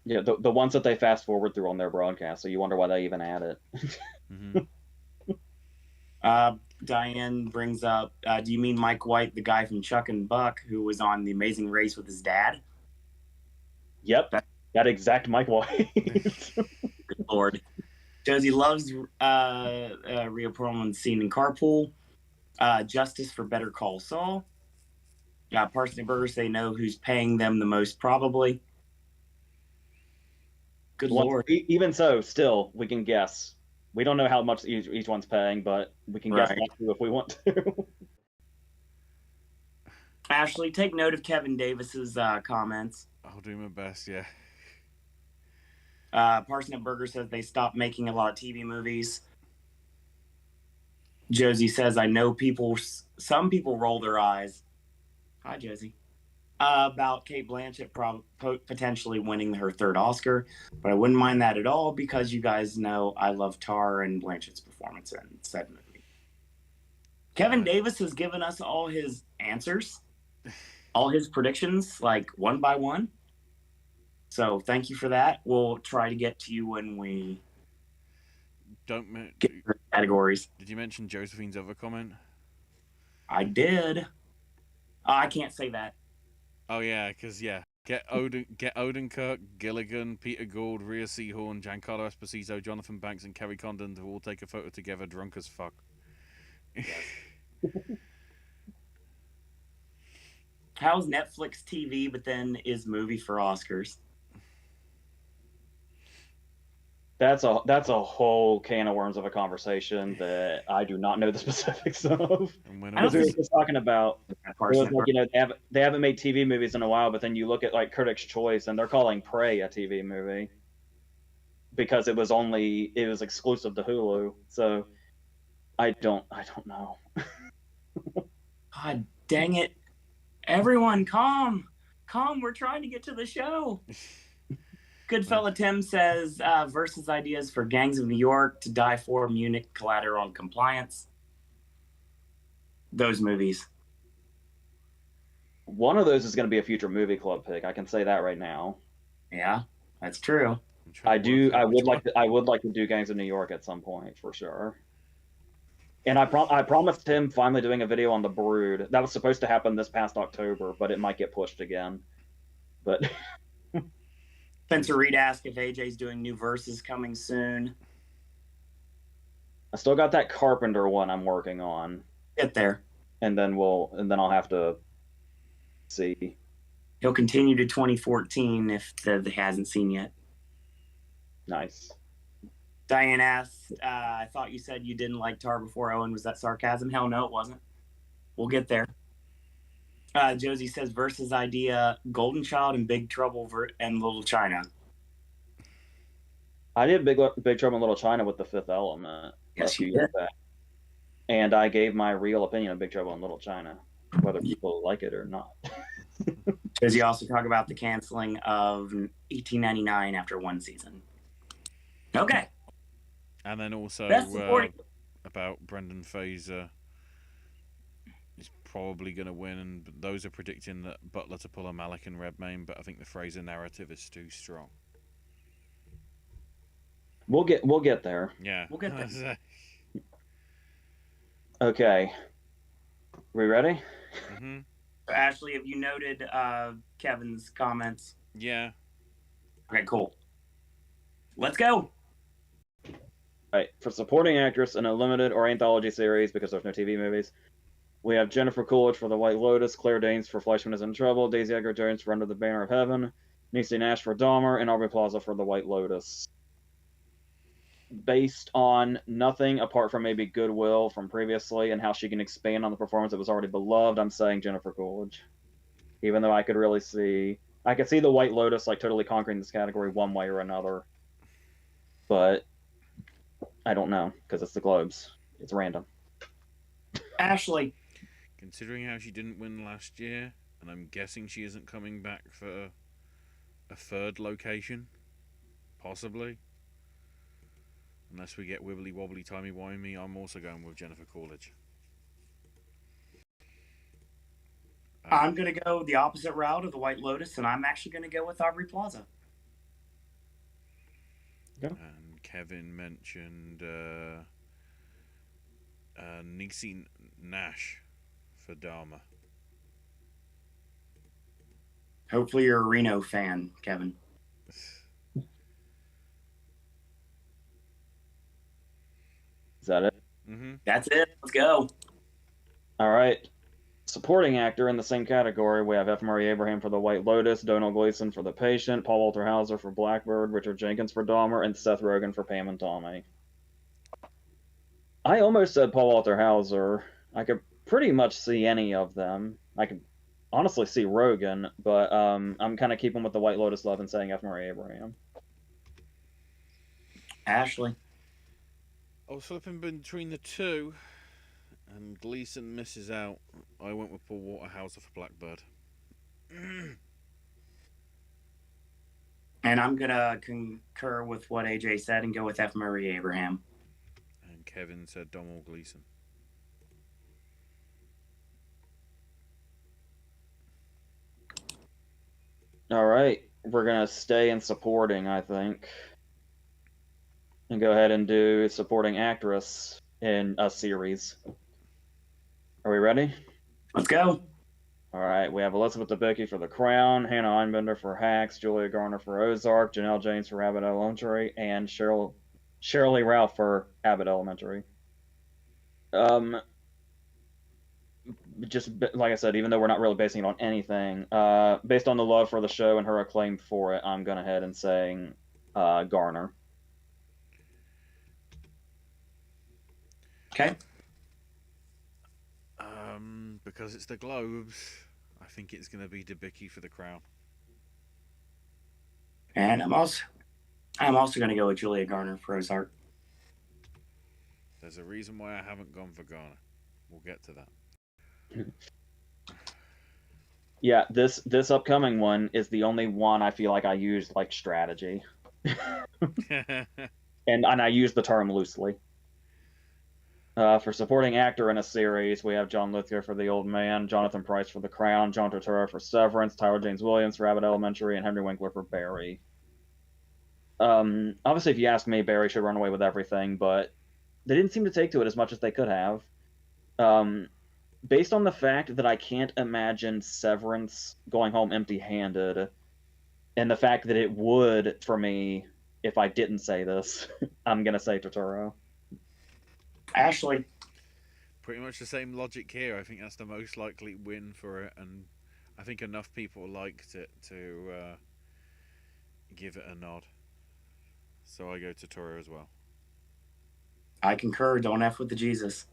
Yeah, the ones that they fast forward through on their broadcast, so you wonder why they even add it. Mm-hmm. Diane brings up, do you mean Mike White, the guy from Chuck and Buck, who was on The Amazing Race with his dad? Yep, that exact Mike White. Good Lord. Josie loves Rhea Perlman's scene in Carpool. Justice for Better Call Saul. Parsnip Burgers, they know who's paying them the most, probably. Good Lord. Even so, still, we can guess. We don't know how much each one's paying, but we can guess that too if we want to. Ashley, take note of Kevin Davis's comments. I'll do my best, yeah. Parsnip Burger says they stopped making a lot of TV movies. Josie says, I know some people roll their eyes. Hi, Josie. About Cate Blanchett potentially winning her third Oscar, but I wouldn't mind that at all because you guys know I love Tar and Blanchett's performance in said movie. Kevin Davis has given us all his answers, all his predictions, like one by one. So thank you for that. We'll try to get to you when we get the categories. Did you mention Josephine's other comment? I did. I can't say that. Oh yeah, because get Odenkirk, Gilligan, Peter Gould, Rhea Seehorn, Giancarlo Esposito, Jonathan Banks, and Kerry Condon to all take a photo together, drunk as fuck. How's Netflix TV, but then is movie for Oscars? That's a whole can of worms of a conversation that I do not know the specifics of. And when I don't Because we were think just talking about, it was Carson. like, they haven't made TV movies in a while, but then you look at like Critics' Choice and they're calling Prey a TV movie because it was exclusive to Hulu. So I don't know. God dang it! Everyone, calm. We're trying to get to the show. Goodfella Tim says versus ideas for Gangs of New York, To Die For, Munich, Collateral, and Compliance. Those movies. One of those is going to be a future movie club pick. I can say that right now. Yeah, that's true. I would like to do Gangs of New York at some point for sure. And I promised him finally doing a video on The Brood. That was supposed to happen this past October, but it might get pushed again. But Spencer Reed asked if AJ's doing new verses coming soon. I still got that Carpenter one I'm working on. Get there. And then I'll have to see. He'll continue to 2014 if he hasn't seen yet. Nice. Diane asked, I thought you said you didn't like Tar before Owen. Was that sarcasm? Hell no, it wasn't. We'll get there. Josie says versus idea, Golden Child and Big Trouble and Little China. I did Big Trouble in Little China with The Fifth Element. Yes, you did. And I gave my real opinion of Big Trouble in Little China, whether people like it or not. Josie also talked about the canceling of 1899 after one season. Okay. And then also about Brendan Fraser is probably going to win, and those are predicting that Butler to pull a Malik and Redmayne, but I think the Fraser narrative is too strong. We'll get there. Yeah. We'll get there. Okay. We ready? Mm-hmm. Ashley, have you noted Kevin's comments? Yeah. Okay, cool. Let's go. Right, for supporting actress in a limited or anthology series, because there's no TV movies, we have Jennifer Coolidge for The White Lotus, Claire Danes for Fleischman is in Trouble, Daisy Edgar Jones for Under the Banner of Heaven, Niecy Nash for Dahmer, and Aubrey Plaza for The White Lotus. Based on nothing apart from maybe goodwill from previously and how she can expand on the performance that was already beloved, I'm saying Jennifer Coolidge. Even though I could see The White Lotus like totally conquering this category one way or another. But I don't know, because it's the Globes. It's random. Ashley. Considering how she didn't win last year, and I'm guessing she isn't coming back for a third location, possibly. Unless we get wibbly wobbly timey wimey, I'm also going with Jennifer Coolidge. I'm going to go the opposite route of The White Lotus, and I'm actually going to go with Aubrey Plaza. Yeah. And Kevin mentioned Niecy Nash for Dahmer. Hopefully you're a Reno fan, Kevin. Is that it? Mm-hmm. That's it. Let's go. All right. Supporting actor in the same category, we have F. Murray Abraham for The White Lotus, Donald Gleason for The Patient, Paul Walter Hauser for Blackbird, Richard Jenkins for Dahmer, and Seth Rogen for Pam and Tommy. I almost said Paul Walter Hauser. I could pretty much see any of them. I could honestly see Rogen, but I'm kind of keeping with the White Lotus love and saying F. Murray Abraham. Ashley. I was flipping between the two, and Gleason misses out. I went with Paul Walter Hauser for Blackbird. And I'm going to concur with what AJ said and go with F. Murray Abraham. And Kevin said Donald Gleason. All right. We're going to stay in supporting, I think. And go ahead and do supporting actress in a series. Are we ready? Let's go. All right. We have Elizabeth Debicki for The Crown, Hannah Einbinder for Hacks, Julia Garner for Ozark, Janelle James for Abbott Elementary, and Shirley Ralph for Abbott Elementary. Just like I said, even though we're not really basing it on anything, based on the love for the show and her acclaim for it, I'm going ahead and saying Garner. Okay. Because it's the Globes, I think it's going to be Debicki for the crown. And I'm also going to go with Julia Garner for Ozark. There's a reason why I haven't gone for Garner. We'll get to that. Yeah, this upcoming one is the only one I feel like I used like strategy. and I use the term loosely. For supporting actor in a series, we have John Lithgow for The Old Man, Jonathan Pryce for The Crown, John Turturro for Severance, Tyler James Williams for Abbott Elementary, and Henry Winkler for Barry. Obviously, if you ask me, Barry should run away with everything, but they didn't seem to take to it as much as they could have. Based on the fact that I can't imagine Severance going home empty-handed, and the fact that it would, for me, if I didn't say this, I'm going to say Turturro. Ashley. Pretty much the same logic here. I think that's the most likely win for it, and I think enough people liked it to give it a nod. So I go to Turturro as well. I concur. Don't F with the Jesus.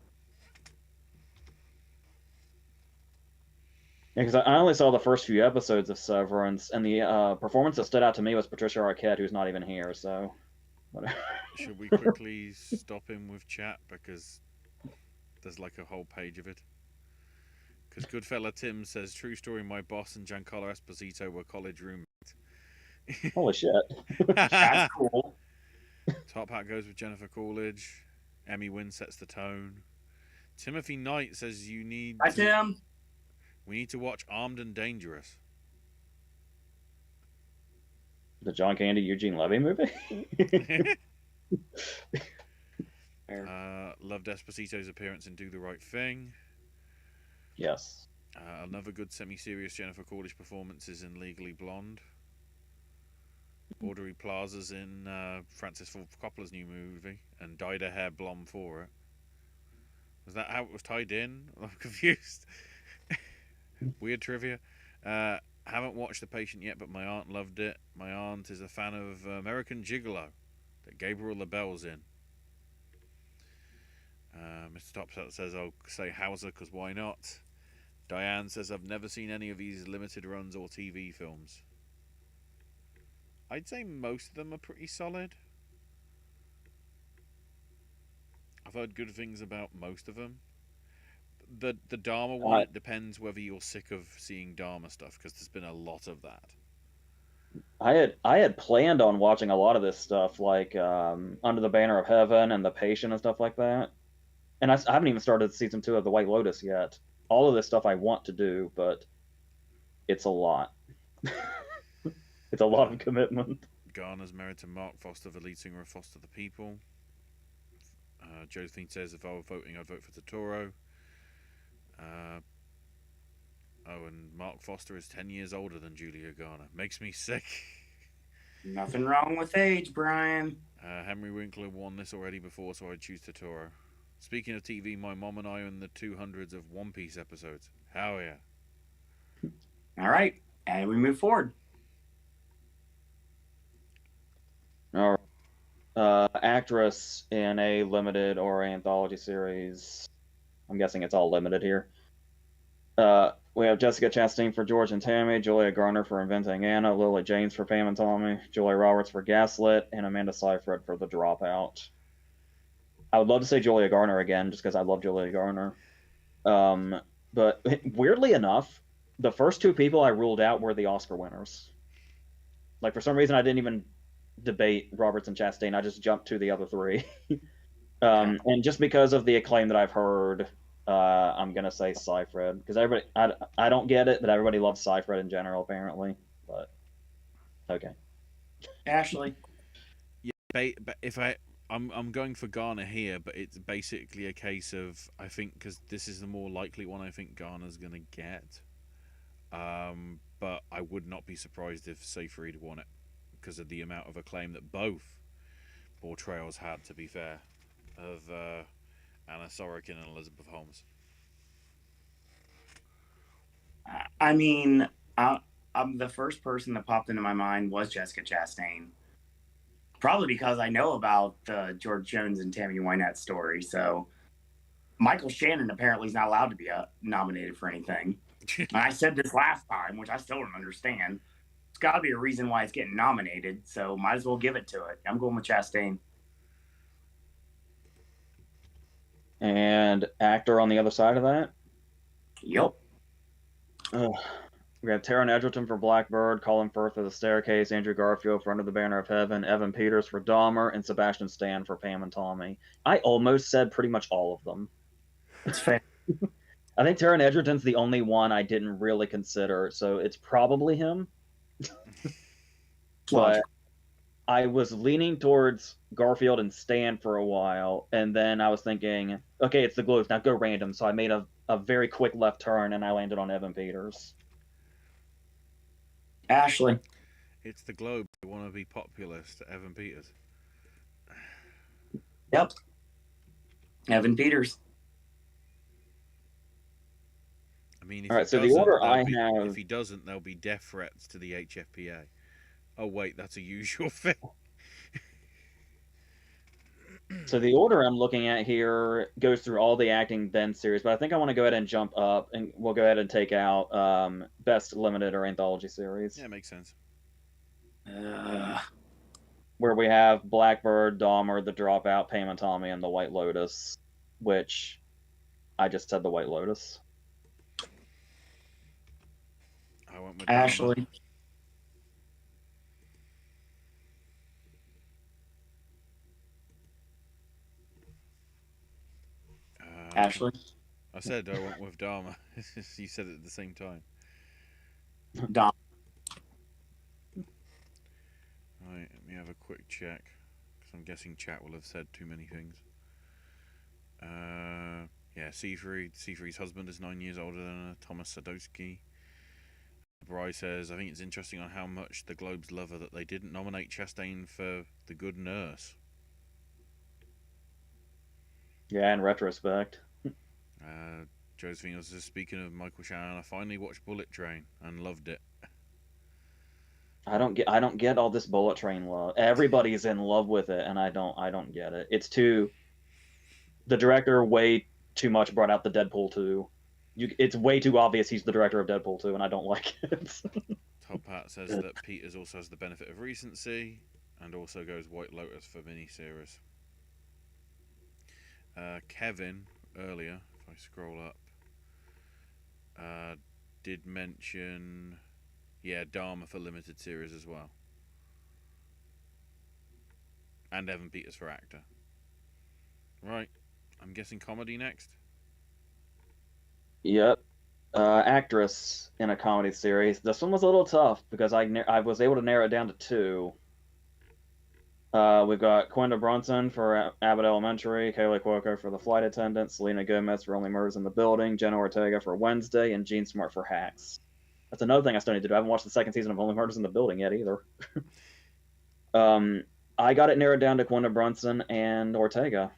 Yeah, because I only saw the first few episodes of Severance, and the performance that stood out to me was Patricia Arquette, who's not even here, so... Should we quickly stop him with chat, because there's like a whole page of it? Because Goodfella Tim says, true story, my boss and Giancarlo Esposito were college roommates. Holy shit. That's cool. Top Hat goes with Jennifer Coolidge. Emmy Wynn sets the tone. Timothy Knight says you need Hi, Tim. We need to watch Armed and Dangerous. The John Candy Eugene Levy movie? Loved Esposito's appearance in Do the Right Thing. Yes. Another good semi-serious Jennifer Coolidge performances in Legally Blonde. Aubrey Plaza's in Francis Ford Coppola's new movie and dyed her hair blonde for it. Was that how it was tied in? I'm confused. Weird trivia. Haven't watched The Patient yet, but my aunt loved it. My aunt is a fan of American Gigolo that Gabriel LaBelle's in. Mr. Topshot says I'll say Hauser because why not? Diane says I've never seen any of these limited runs or TV films. I'd say most of them are pretty solid. I've heard good things about most of them. The Dharma one, it depends whether you're sick of seeing Dharma stuff, because there's been a lot of that. I had planned on watching a lot of this stuff, like Under the Banner of Heaven and The Patient and stuff like that. And I haven't even started season 2 of The White Lotus yet. All of this stuff I want to do, but it's a lot. It's a lot of commitment. Garner's married to Mark Foster, the lead singer of Foster the People. Josephine says if I were voting, I'd vote for Turturro. And Mark Foster is 10 years older than Julia Garner. Makes me sick. Nothing wrong with age, Brian. Henry Winkler won this already before, so I'd choose Turturro. Speaking of TV, my mom and I are in the 200s of One Piece episodes. Hell yeah. All right, and we move forward. All right. Actress in a limited or anthology series. I'm guessing it's all limited here. We have Jessica Chastain for George and Tammy, Julia Garner for Inventing Anna, Lily James for Pam and Tommy, Julia Roberts for Gaslit, and Amanda Seyfried for The Dropout. I would love to say Julia Garner again, just because I love Julia Garner. But weirdly enough, the first 2 people I ruled out were the Oscar winners. Like, for some reason, I didn't even debate Roberts and Chastain. I just jumped to the other 3. And just because of the acclaim that I've heard, I'm gonna say Seyfried, because everybody, I don't get it, but everybody loves Seyfried in general, apparently. But okay. Ashley. Yeah, but if I'm going for Garner here, but it's basically a case of, I think, because this is the more likely one I think Garner's gonna get. But I would not be surprised if Seyfried won it, because of the amount of acclaim that both portrayals had, to be fair, of Anna Sorokin and Elizabeth Holmes. I mean, I'm the first person that popped into my mind was Jessica Chastain. Probably because I know about the George Jones and Tammy Wynette story. So Michael Shannon apparently is not allowed to be nominated for anything. And I said this last time, which I still don't understand. It's got to be a reason why it's getting nominated, so might as well give it to it. I'm going with Chastain. And actor on the other side of that? Yep. We have Taron Egerton for Blackbird, Colin Firth for The Staircase, Andrew Garfield for Under the Banner of Heaven, Evan Peters for Dahmer, and Sebastian Stan for Pam and Tommy. I almost said pretty much all of them. That's fair. I think Taron Egerton's the only one I didn't really consider, so it's probably him. But I was leaning towards Garfield and Stan for a while, and then I was thinking, okay, it's the Globes, now go random. So I made a very quick left turn, and I landed on Evan Peters. Ashley. It's the Globe. They want to be populist. Evan Peters. Yep. Evan Peters. I mean, if all right, so the order if he doesn't, there'll be death threats to the HFPA. Oh wait, that's a usual thing. So the order I'm looking at here goes through all the acting then series, but I think I want to go ahead and jump up, and we'll go ahead and take out best limited or anthology series. Yeah, makes sense. Where we have Blackbird, Dahmer, The Dropout, Pam and Tommy, and The White Lotus, which I just said The White Lotus. I went with Ashley. Ashley. I said I went with Dahmer. You said it at the same time. Dahmer. Right, let me have a quick check, because I'm guessing chat will have said too many things. Yeah, Seafree's husband is 9 years older than Thomas Sadowski. Bry says, I think it's interesting on how much the Globes love her that they didn't nominate Chastain for The Good Nurse. Yeah, in retrospect. Josephine was just speaking of Michael Shannon. I finally watched Bullet Train and loved it. I don't get all this Bullet Train love. Everybody's in love with it, and I don't get it. It's too. The director way too much brought out the Deadpool 2. It's way too obvious he's the director of Deadpool 2, and I don't like it. Top Hat says that Peters also has the benefit of recency, and also goes White Lotus for miniseries. Kevin earlier, if I scroll up, did mention, yeah, Dahmer for limited series as well, and Evan Peters for actor. Right, I'm guessing comedy next. Yep. Actress in a comedy series. This one was a little tough because I was able to narrow it down to 2. We've got Quinta Brunson for Abbott Elementary, Kaylee Cuoco for The Flight Attendant, Selena Gomez for Only Murders in the Building, Jenna Ortega for Wednesday, and Jean Smart for Hacks. That's another thing I still need to do. I haven't watched the second season of Only Murders in the Building yet either. I got it narrowed down to Quinta Brunson and Ortega.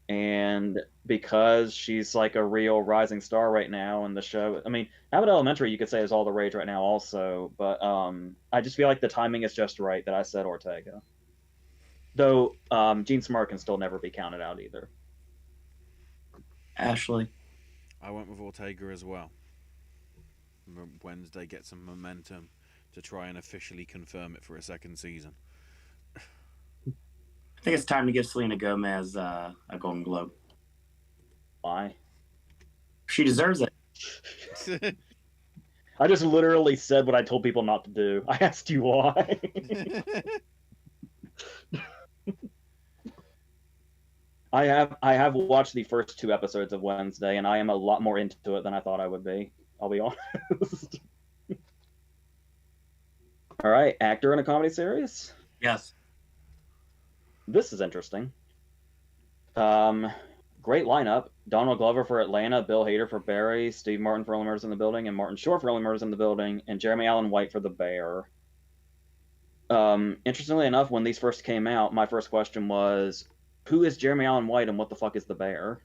And because she's like a real rising star right now in the show, I mean, Abbott Elementary, you could say, is all the rage right now also, but I just feel like the timing is just right that I said Ortega. Though Jean Smart can still never be counted out either. Ashley. I went with Ortega as well. Wednesday gets some momentum to try and officially confirm it for a second season. I think it's time to give Selena Gomez a Golden Globe. Why? She deserves it. I just literally said what I told people not to do. I asked you why. I have watched the first 2 episodes of Wednesday, and I am a lot more into it than I thought I would be. I'll be honest. All right, actor in a comedy series? Yes. This is interesting. Great lineup. Donald Glover for Atlanta, Bill Hader for Barry, Steve Martin for Only Murders in the Building, and Martin Short for Only Murders in the Building, and Jeremy Allen White for The Bear. Interestingly enough, when these first came out, my first question was, who is Jeremy Allen White and what the fuck is The Bear?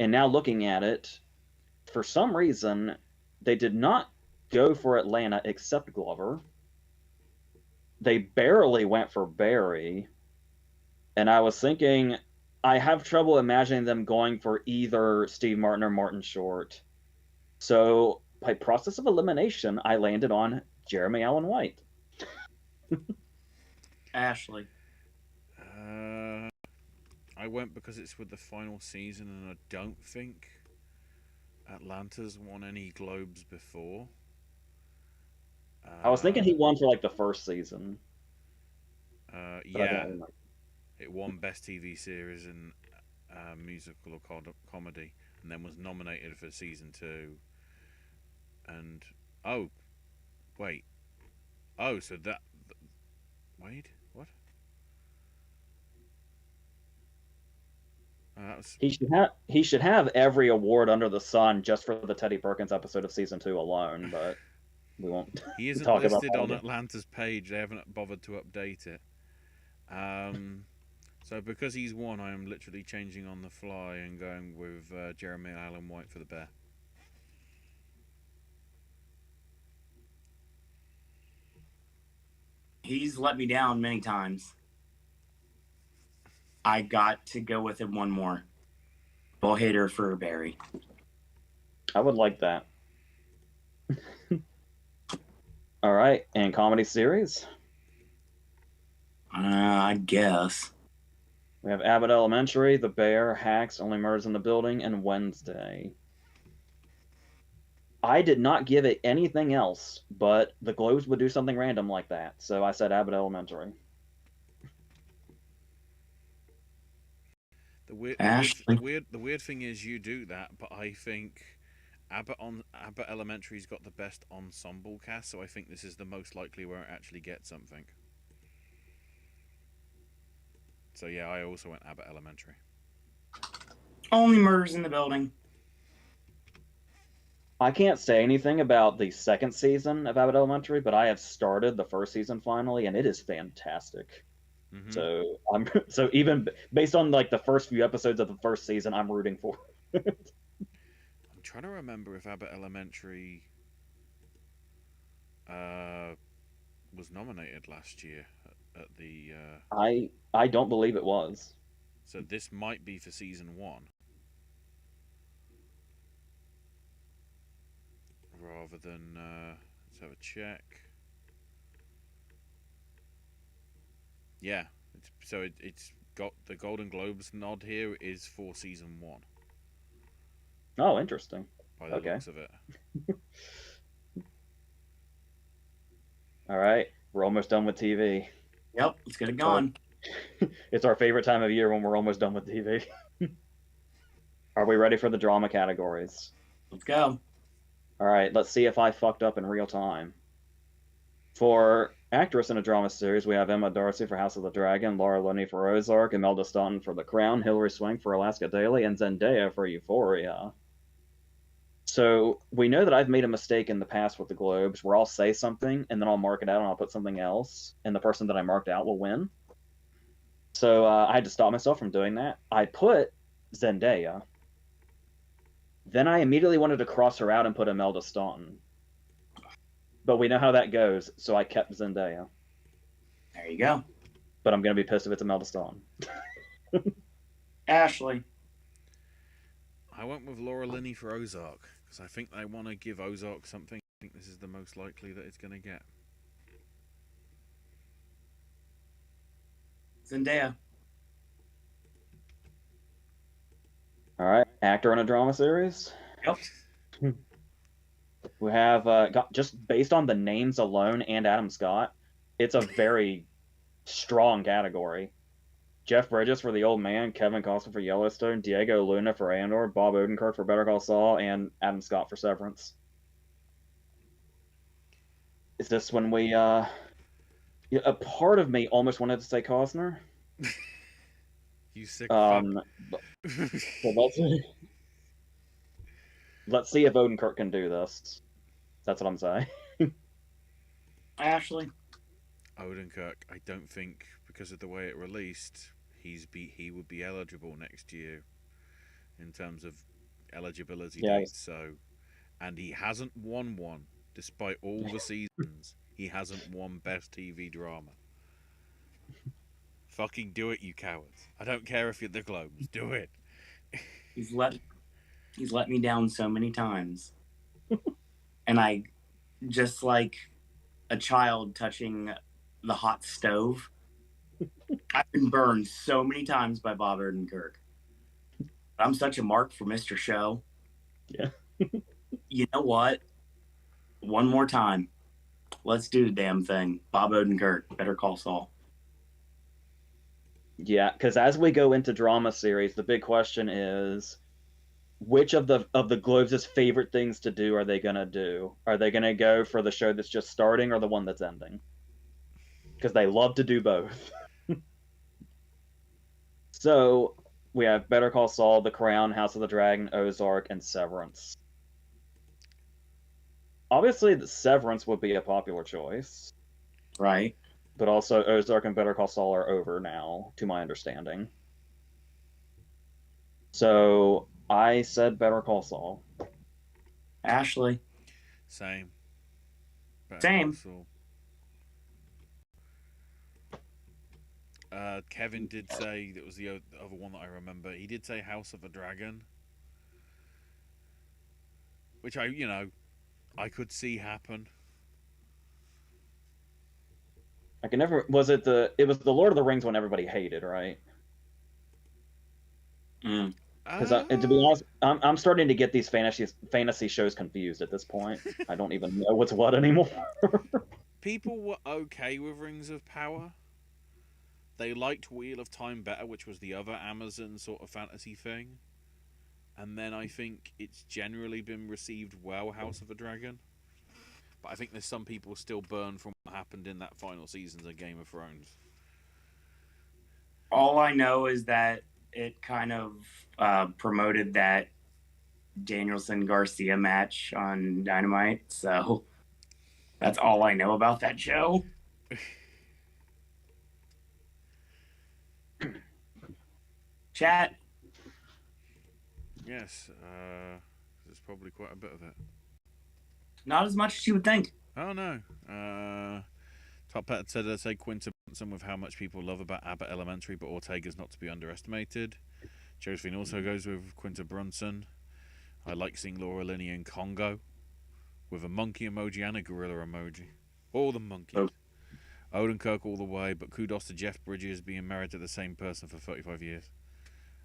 And now looking at it, for some reason, they did not go for Atlanta except Glover. They barely went for Barry. And I was thinking, I have trouble imagining them going for either Steve Martin or Martin Short. So by process of elimination, I landed on Jeremy Allen White. Ashley. I went because it's with the final season, and I don't think Atlanta's won any Globes before. I was thinking he won for like the first season. Yeah, it won Best TV Series in Musical or Comedy, and then was nominated for season 2. And oh, wait, so that wait, what? That was... He should have every award under the sun just for the Teddy Perkins episode of season 2 alone, but we won't. He isn't talk listed about on Atlanta's page. They haven't bothered to update it. So because he's won, I am literally changing on the fly and going with Jeremy Allen White for the Bear. He's let me down many times. I got to go with him one more. Bull Hater for Barry. I would like that. All right, and comedy series? I guess. We have Abbott Elementary, The Bear, Hacks, Only Murders in the Building, and Wednesday. I did not give it anything else, but the Globes would do something random like that, so I said Abbott Elementary. The weird thing is you do that, but I think Abbott Elementary's got the best ensemble cast, so I think this is the most likely where it actually gets something. So yeah, I also went Abbott Elementary. Only Murders in the Building. I can't say anything about the second season of Abbott Elementary, but I have started the first season finally, and it is fantastic. Mm-hmm. So even based on like the first few episodes of the first season, I'm rooting for it. I'm trying to remember if Abbott Elementary was nominated last year at the. I don't believe it was. So this might be for season 1. Rather than let's have a check. Yeah, it's got the Golden Globes nod here is for season 1. Oh, interesting. By the looks of it. All right, we're almost done with TV. Yep, let's get it going. It's our favorite time of year when we're almost done with TV. Are we ready for the drama categories? Let's go. All right, let's see if I fucked up in real time. For actress in a drama series, we have Emma Darcy for House of the Dragon, Laura Linney for Ozark, Imelda Staunton for The Crown, Hilary Swank for Alaska Daily, and Zendaya for Euphoria. So we know that I've made a mistake in the past with the Globes, where I'll say something, and then I'll mark it out, and I'll put something else, and the person that I marked out will win. So I had to stop myself from doing that. I put Zendaya. Then I immediately wanted to cross her out and put Imelda Staunton. But we know how that goes, so I kept Zendaya. There you go. But I'm going to be pissed if it's Imelda Staunton. Ashley. I went with Laura Linney for Ozark, because I think they want to give Ozark something. I think this is the most likely that it's going to get. Zendaya. All right, actor in a drama series. Yep. We have just based on the names alone and Adam Scott, it's a very strong category. Jeff Bridges for The Old Man, Kevin Costner for Yellowstone, Diego Luna for Andor, Bob Odenkirk for Better Call Saul, and Adam Scott for Severance. Is this when we a part of me almost wanted to say Costner? You sick fuck. So let's see if Odenkirk can do this. That's what I'm saying. Ashley. Odenkirk, I don't think because of the way it released, he would be eligible next year in terms of eligibility dates. So, and he hasn't won one despite all the seasons. He hasn't won Best TV Drama. Fucking do it, you cowards. I don't care if you're the Globes. Do it. He's let me down so many times. And I, just like a child touching the hot stove, I've been burned so many times by Bob Odenkirk. I'm such a mark for Mr. Show. Yeah. You know what? One more time. Let's do the damn thing. Bob Odenkirk, Better Call Saul. Yeah, because as we go into drama series, the big question is, which of the Globes' favorite things to do are they gonna do? Are they gonna go for the show that's just starting or the one that's ending? Because they love to do both. So we have Better Call Saul, The Crown, House of the Dragon, Ozark, and Severance. Obviously, the Severance would be a popular choice. Right. But also, Ozark and Better Call Saul are over now, to my understanding. So I said Better Call Saul. Ashley. Same. Same. Kevin did say, that was the other one that I remember, he did say House of the Dragon. Which I could see happen. I can never. It was the Lord of the Rings one everybody hated, right? Because to be honest, I'm starting to get these fantasy shows confused at this point. I don't even know what's what anymore. People were okay with Rings of Power. They liked Wheel of Time better, which was the other Amazon sort of fantasy thing. And then I think it's generally been received well, House of the Dragon. But I think there's some people still burned from what happened in that final season of Game of Thrones. All I know is that it kind of promoted that Danielson Garcia match on Dynamite. So that's all I know about that show. Chat. Yes, there's probably quite a bit of it. Not as much as you would think. Oh no. Top Pet said, "I'd say Quinta Brunson with how much people love about Abbott Elementary, but Ortega's not to be underestimated." Josephine also goes with Quinta Brunson. I like seeing Laura Linney in Congo with a monkey emoji and a gorilla emoji. All the monkeys. Odenkirk all the way, but kudos to Jeff Bridges being married to the same person for 35 years.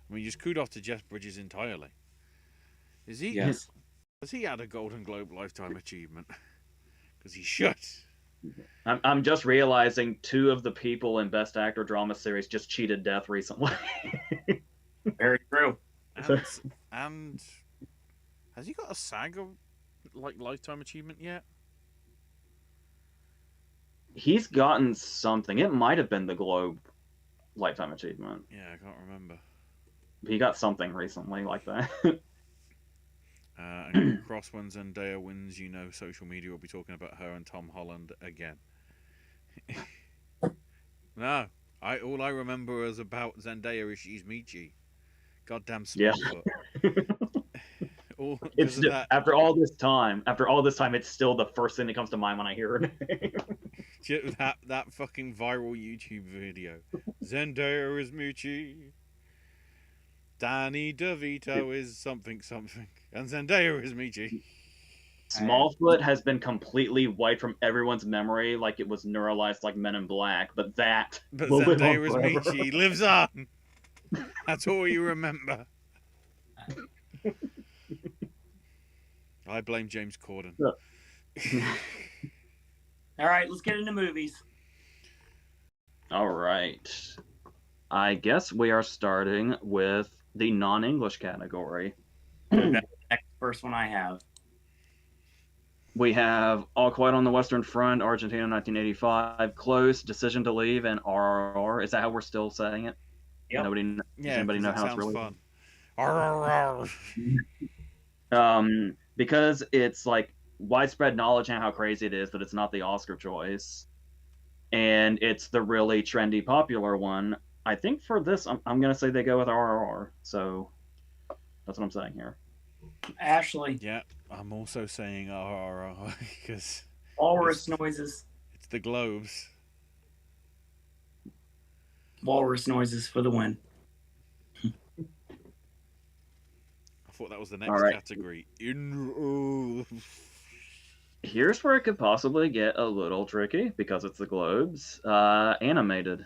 I mean, just kudos to Jeff Bridges entirely. Is he? Yes. Has he had a Golden Globe Lifetime Achievement? Because he should. I'm just realizing 2 of the people in Best Actor Drama Series just cheated death recently. Very true. And has he got a SAG Lifetime Achievement yet? He's gotten something. It might have been the Globe Lifetime Achievement. Yeah, I can't remember. He got something recently like that. And Cross when Zendaya wins, social media will be talking about her and Tom Holland again. No, all I remember is about Zendaya is she's Michi. Goddamn small foot. It's just, after all this time, it's still the first thing that comes to mind when I hear her name. that fucking viral YouTube video. Zendaya is Michi. Danny DeVito is something, and Zendaya is Michi. Smallfoot has been completely wiped from everyone's memory, like it was neuralized like Men in Black. But Zendaya is Michi lives on. That's all you remember. I blame James Corden. All right, let's get into movies. All right. I guess we are starting with the non-English category. That's the next first one I have. We have All Quiet on the Western Front, Argentina, 1985, Close, Decision to Leave, and RRR. Is that how we're still saying it? Yep. Anybody know how it's really fun? RRR. Because it's like widespread knowledge and how crazy it is that it's not the Oscar choice, and it's the really trendy, popular one. I think for this, I'm gonna say they go with RRR. So that's what I'm saying here. Ashley. Yeah, I'm also saying RRR because walrus noises. It's the Globes. Walrus noises for the win. I thought that was the All next right. category. Here's where it could possibly get a little tricky because it's the Globes. Animated.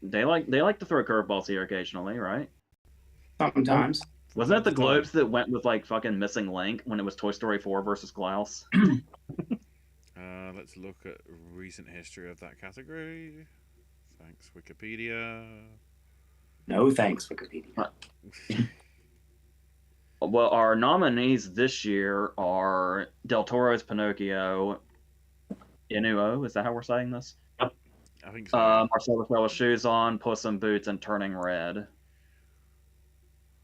They like to throw curveballs here occasionally, right? Sometimes. Wasn't it the Time to Globes that went with like fucking Missing Link when it was Toy Story 4 versus Klaus? Let's look at recent history of that category. Thanks, Wikipedia. No thanks, Wikipedia. Well, our nominees this year are Del Toro's Pinocchio, Inuo, is that how we're saying this? I think so. Yeah. Marcelo Fella's Shoes On, Puss in Boots, and Turning Red.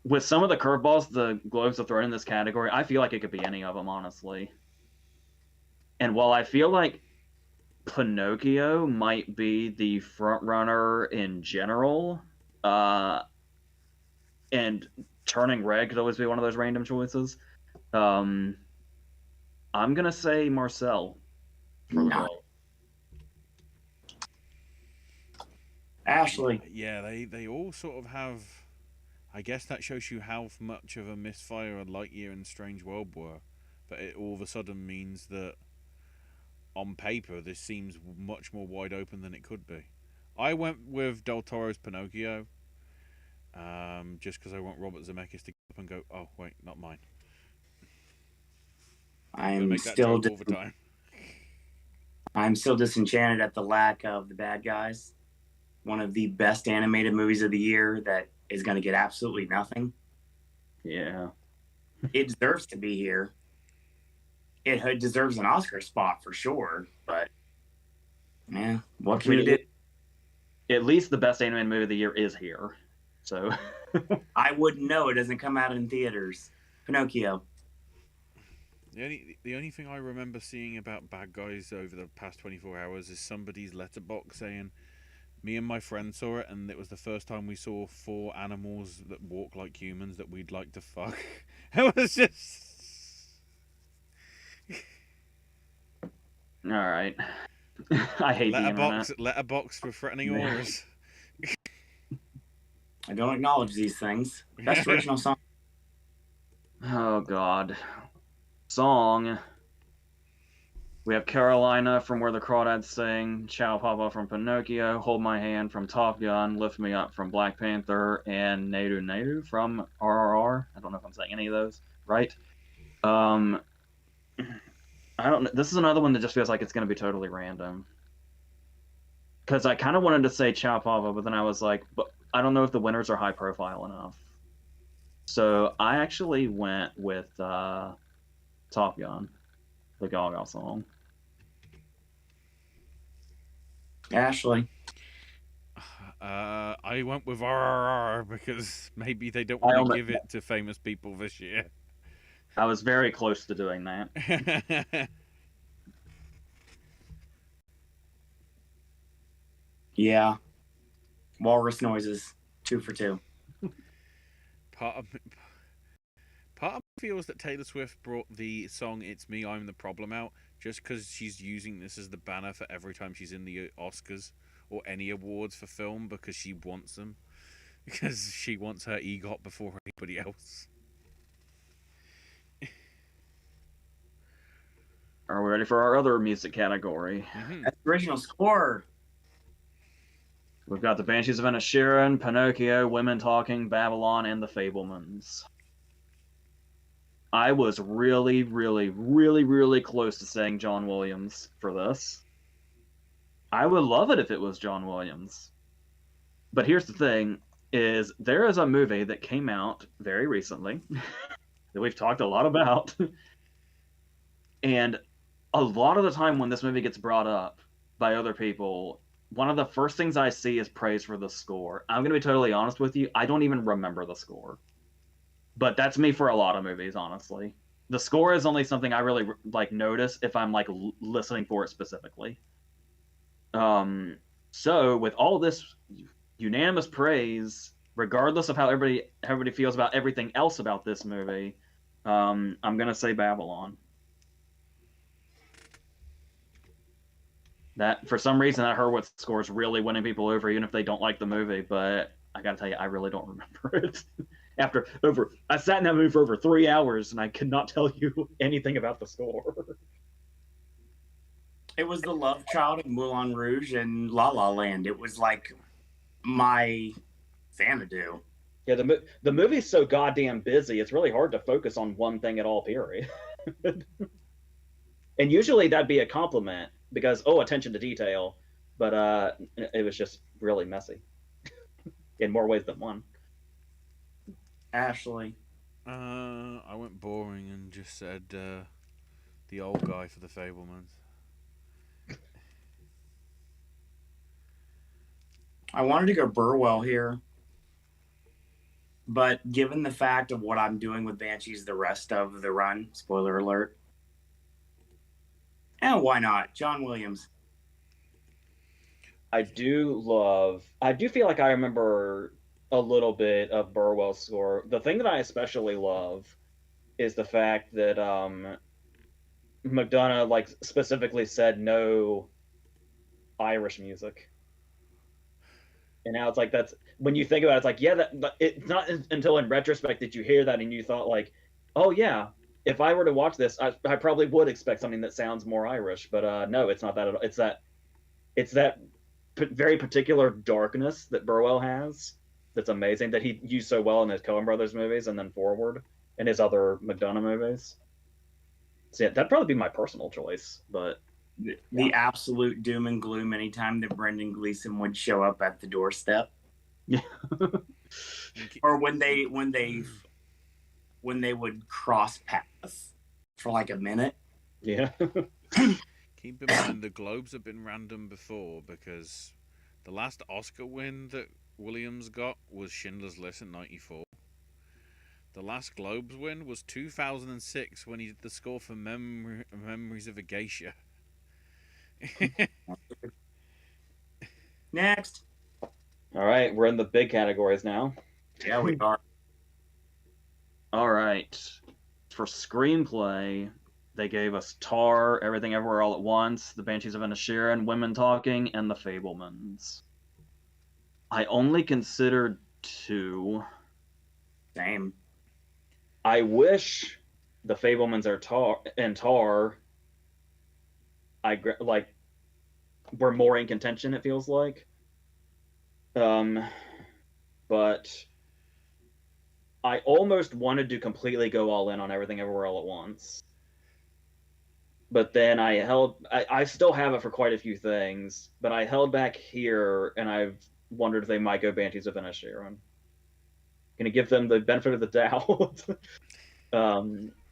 With some of the curveballs the Globes have thrown in this category, I feel like it could be any of them, honestly. And while I feel like Pinocchio might be the front runner in general, and Turning Red could always be one of those random choices, I'm gonna say Marcel. No. Ashley. Yeah, they all sort of have. I guess that shows you how much of a misfire Lightyear and Strange World were. But it all of a sudden means that on paper this seems much more wide open than it could be. I went with Del Toro's Pinocchio, just because I want Robert Zemeckis to get up and go, oh wait, not mine. I'm still disenchanted at the lack of the bad guys. One of the best animated movies of the year that is going to get absolutely nothing. Yeah. It deserves to be here. It deserves an Oscar spot for sure, but yeah, what can you do? At least the best animated movie of the year is here. So I wouldn't know. It doesn't come out in theaters. Pinocchio. The only thing I remember seeing about bad guys over the past 24 hours is somebody's letterbox saying, me and my friend saw it, and it was the first time we saw 4 animals that walk like humans that we'd like to fuck. It was just... All right. I hate the internet. Letterbox for threatening auras. I don't acknowledge these things. Best original song. Oh, God. Song. We have Carolina from Where the Crawdads Sing, Ciao Papa from Pinocchio, Hold My Hand from Top Gun, Lift Me Up from Black Panther, and Nadu Nadu from RRR. I don't know if I'm saying any of those right. I don't know. This is another one that just feels like it's going to be totally random. Because I kind of wanted to say Ciao Papa, but then I was like, but I don't know if the winners are high profile enough. So I actually went with Top Gun, the Gaga song. Ashley. I went with RRR because maybe they don't want to give it to famous people this year. I was very close to doing that. Yeah. Walrus noises. 2 for 2. Part of me feels that Taylor Swift brought the song "It's Me, I'm the Problem" out just because she's using this as the banner for every time she's in the Oscars or any awards for film, because she wants them, because she wants her EGOT before anybody else. Are we ready for our other music category? That's original score. We've got the Banshees of Inisherin, Pinocchio, Women Talking, Babylon, and the Fabelmans. I was really, really, really, really close to saying John Williams for this. I would love it if it was John Williams. But here's the thing, is there is a movie that came out very recently that we've talked a lot about. And a lot of the time when this movie gets brought up by other people, one of the first things I see is praise for the score. I'm going to be totally honest with you. I don't even remember the score. But that's me for a lot of movies, honestly. The score is only something I really notice if I'm listening for it specifically. So with all this unanimous praise, regardless of how everybody feels about everything else about this movie, I'm going to say Babylon. That for some reason that Hurwitz score is really winning people over, even if they don't like the movie. But I gotta tell you, I really don't remember it. I sat in that movie for over 3 hours, and I could not tell you anything about the score. It was the love child of Moulin Rouge and La La Land. It was like my Xanadu. Yeah, the movie's so goddamn busy. It's really hard to focus on one thing at all. Period. And usually that'd be a compliment because attention to detail. But it was just really messy in more ways than one. Ashley. I went boring and just said the old guy for the Fablemans. I wanted to go Burwell here, but given the fact of what I'm doing with Banshees the rest of the run, spoiler alert, and why not? John Williams. I do feel like I remember a little bit of Burwell's score. The thing that I especially love is the fact that McDonough like specifically said no Irish music. And now it's like that's when you think about it, it's like it's not until in retrospect that you hear that and you thought like, oh yeah, if I were to watch this, I probably would expect something that sounds more Irish. But no, it's not that at all. It's that very particular darkness that Burwell has that's amazing that he used so well in his Coen Brothers movies and then forward in his other McDonough movies. So yeah, that'd probably be my personal choice, but the absolute doom and gloom anytime that Brendan Gleeson would show up at the doorstep. Yeah. Or when they would cross paths for like a minute. Yeah. Keep in mind the Globes have been random before because the last Oscar win that Williams got was Schindler's List in '94. The last Globes win was 2006 when he did the score for Memories of a Geisha. Next. All right, we're in the big categories now. Yeah, we are. All right. For screenplay, they gave us Tar, Everything Everywhere All at Once, The Banshees of Inisherin, Women Talking, and The Fablemans. I only considered 2. Same. I wish The Fablemans and Tar were more in contention, it feels like. But I almost wanted to completely go all in on Everything Everywhere All at Once. But then I still have it for quite a few things, but I held back here, and I've wondered if they might go Banshees of Inisherin. Gonna give them the benefit of the doubt.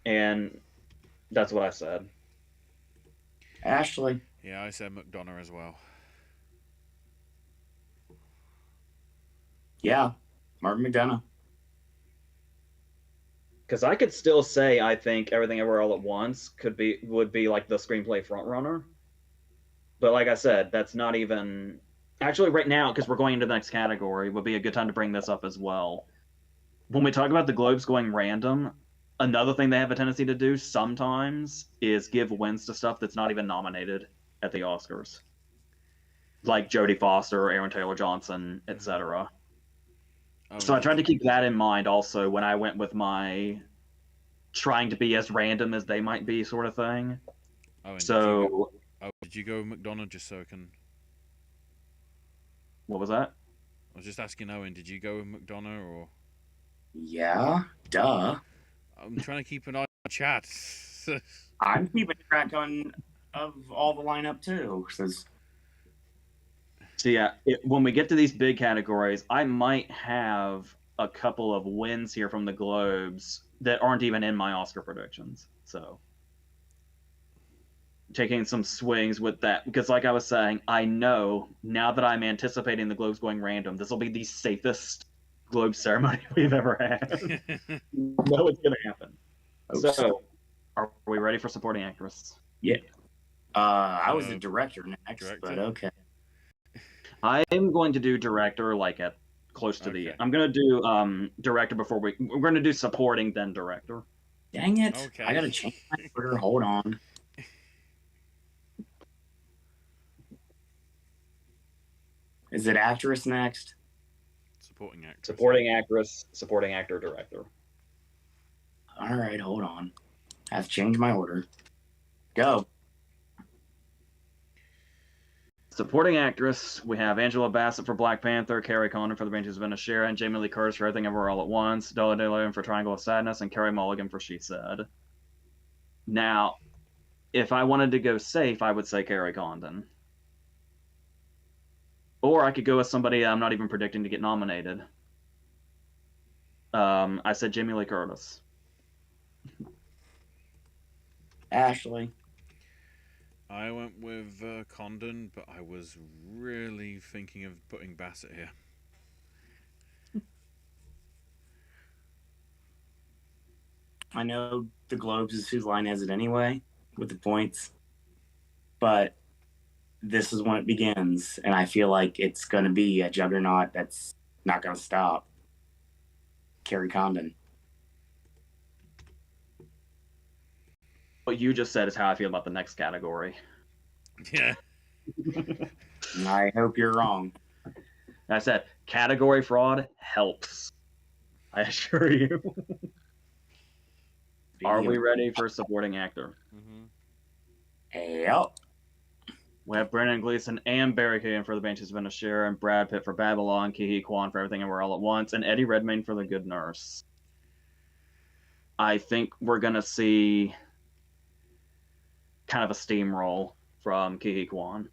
And that's what I said. Ashley. Yeah, I said McDonough as well. Yeah, Martin McDonough. Because I could still say I think Everything Everywhere All at Once would be like the screenplay frontrunner. But like I said, that's not even actually right now, because we're going into the next category, would be a good time to bring this up as well. When we talk about the Globes going random, another thing they have a tendency to do sometimes is give wins to stuff that's not even nominated at the Oscars, like Jodie Foster, Aaron Taylor Johnson, etc. So I tried to keep that in mind also when I went with my trying to be as random as they might be sort of thing. Owen, so did you go McDonough just so I can... What was that? I was just asking Owen, did you go with McDonough or... Yeah, duh. I'm trying to keep an eye on the chat. I'm keeping track of all the lineup too. So yeah, when we get to these big categories, I might have a couple of wins here from the Globes that aren't even in my Oscar predictions. So taking some swings with that, because like I was saying, I know now that I'm anticipating the Globes going random, this will be the safest Globe ceremony we've ever had. No, it's gonna happen. So, are we ready for supporting actress? Yeah. I was a director next, but okay. I'm going to do director like at close to the end. I'm going to do director before we're going to do supporting, then director. Dang it. Okay. I got to change my order. Hold on. Is it actress next? Supporting actress. Supporting actress, supporting actor, director. All right, hold on. I have to change my order. Go. Supporting actress, we have Angela Bassett for Black Panther, Carrie Condon for The Banshees of Inisherin, Jamie Lee Curtis for Everything Everywhere All at Once, Della DeLeon for Triangle of Sadness, and Carey Mulligan for She Said. Now, if I wanted to go safe, I would say Carrie Condon. Or I could go with somebody I'm not even predicting to get nominated. I said Jamie Lee Curtis. Ashley. I went with Condon, but I was really thinking of putting Bassett here. I know the Globes is whose line has it anyway with the points, but this is when it begins, and I feel like it's going to be a juggernaut that's not going to stop. Carrie Condon. What you just said is how I feel about the next category. Yeah. I hope you're wrong. I said category fraud helps. I assure you. Are we ready for supporting actor? Mm-hmm. Yep. We have Brendan Gleeson and Barry Keoghan for The Banshees of Inisherin, Brad Pitt for Babylon, Ke Kwan for Everything Everywhere All at Once, and Eddie Redmayne for The Good Nurse. I think we're going to see kind of a steamroll from Ke Kwan.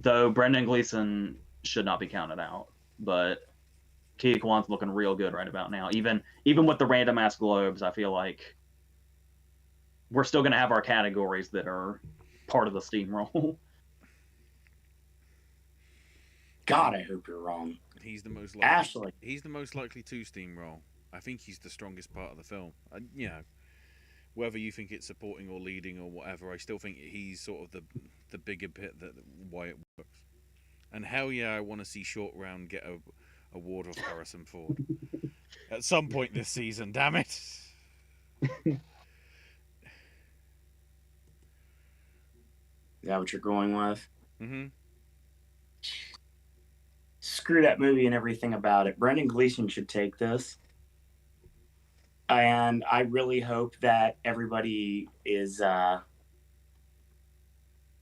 Though Brendan Gleeson should not be counted out, but Ke Kwan's looking real good right about now. Even with the random ass Globes, I feel like we're still going to have our categories that are part of the steamroll. God, I hope you're wrong. He's the most likely. Ashley. He's the most likely to steamroll. I think he's the strongest part of the film. Whether you think it's supporting or leading or whatever, I still think he's sort of the bigger bit that why it works. And hell yeah, I want to see Short Round get a award of Harrison Ford at some point this season. Damn it! Is that what you're going with? Mm-hmm. Screw that movie and everything about it. Brendan Gleeson should take this. And I really hope that everybody is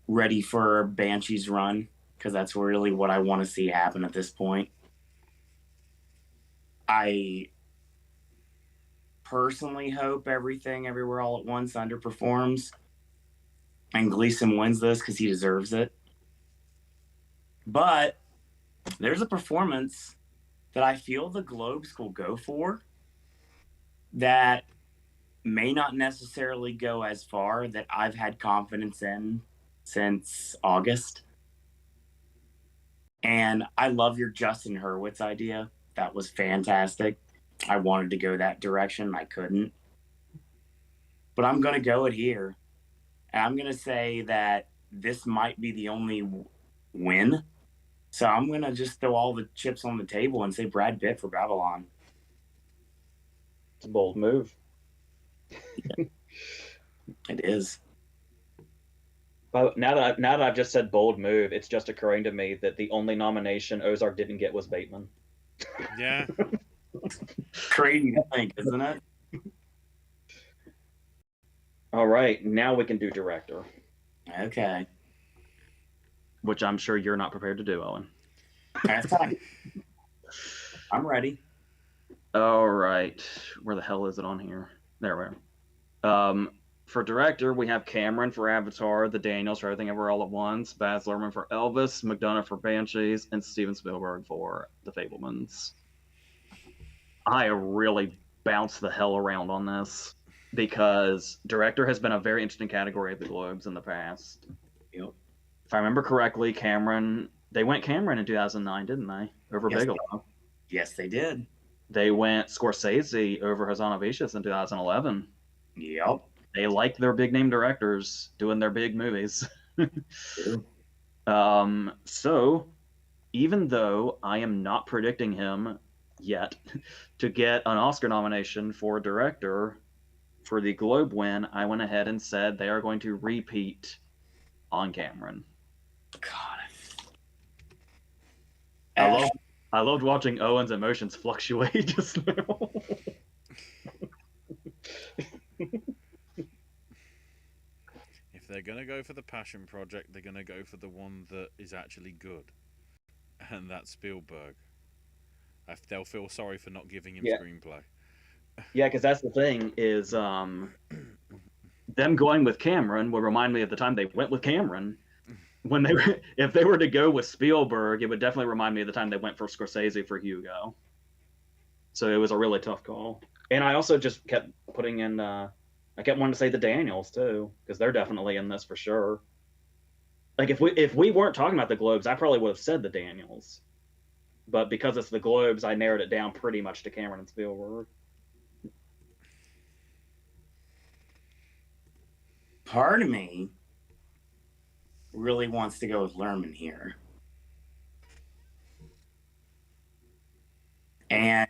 ready for Banshee's run, because that's really what I want to see happen at this point. I personally hope Everything Everywhere All at Once underperforms and Gleeson wins this because he deserves it. But there's a performance that I feel the Globes will go for that may not necessarily go as far, that I've had confidence in since August. And I love your Justin Hurwitz idea. That was fantastic. I wanted to go that direction. I couldn't. But I'm going to go it here. And I'm going to say that this might be the only win. So I'm going to just throw all the chips on the table and say Brad Pitt for Babylon. It's a bold move. It is. But now that I've just said bold move, it's just occurring to me that the only nomination Ozark didn't get was Bateman. Yeah. Crazy to think, isn't it? All right, now we can do director. Okay. Which I'm sure you're not prepared to do, Owen. That's fine. I'm ready. All right. Where the hell is it on here? There we are. For director, we have Cameron for Avatar, the Daniels for Everything Everywhere All at Once, Baz Luhrmann for Elvis, McDonough for Banshees, and Steven Spielberg for The Fabelmans. I really bounced the hell around on this because director has been a very interesting category of the Globes in the past. Yep. If I remember correctly, they went Cameron in 2009, didn't they? Over Bigelow. Yes, they did. They went Scorsese over Hazanavicius in 2011. Yep. They like their big name directors doing their big movies. True. So even though I am not predicting him yet to get an Oscar nomination for director for the Globe win, I went ahead and said they are going to repeat on Cameron. God. I loved watching Owen's emotions fluctuate just now. If they're gonna go for the passion project, they're gonna go for the one that is actually good, and that's Spielberg. They'll feel sorry for not giving him screenplay. Yeah, because that's the thing is, them going with Cameron would remind me of the time they went with Cameron. When they were, if they were to go with Spielberg, it would definitely remind me of the time they went for Scorsese for Hugo. So it was a really tough call. And I also just kept putting in, I kept wanting to say the Daniels too, because they're definitely in this for sure. Like if we weren't talking about the Globes, I probably would have said the Daniels. But because it's the Globes, I narrowed it down pretty much to Cameron and Spielberg. Part of me really wants to go with Lerman here. And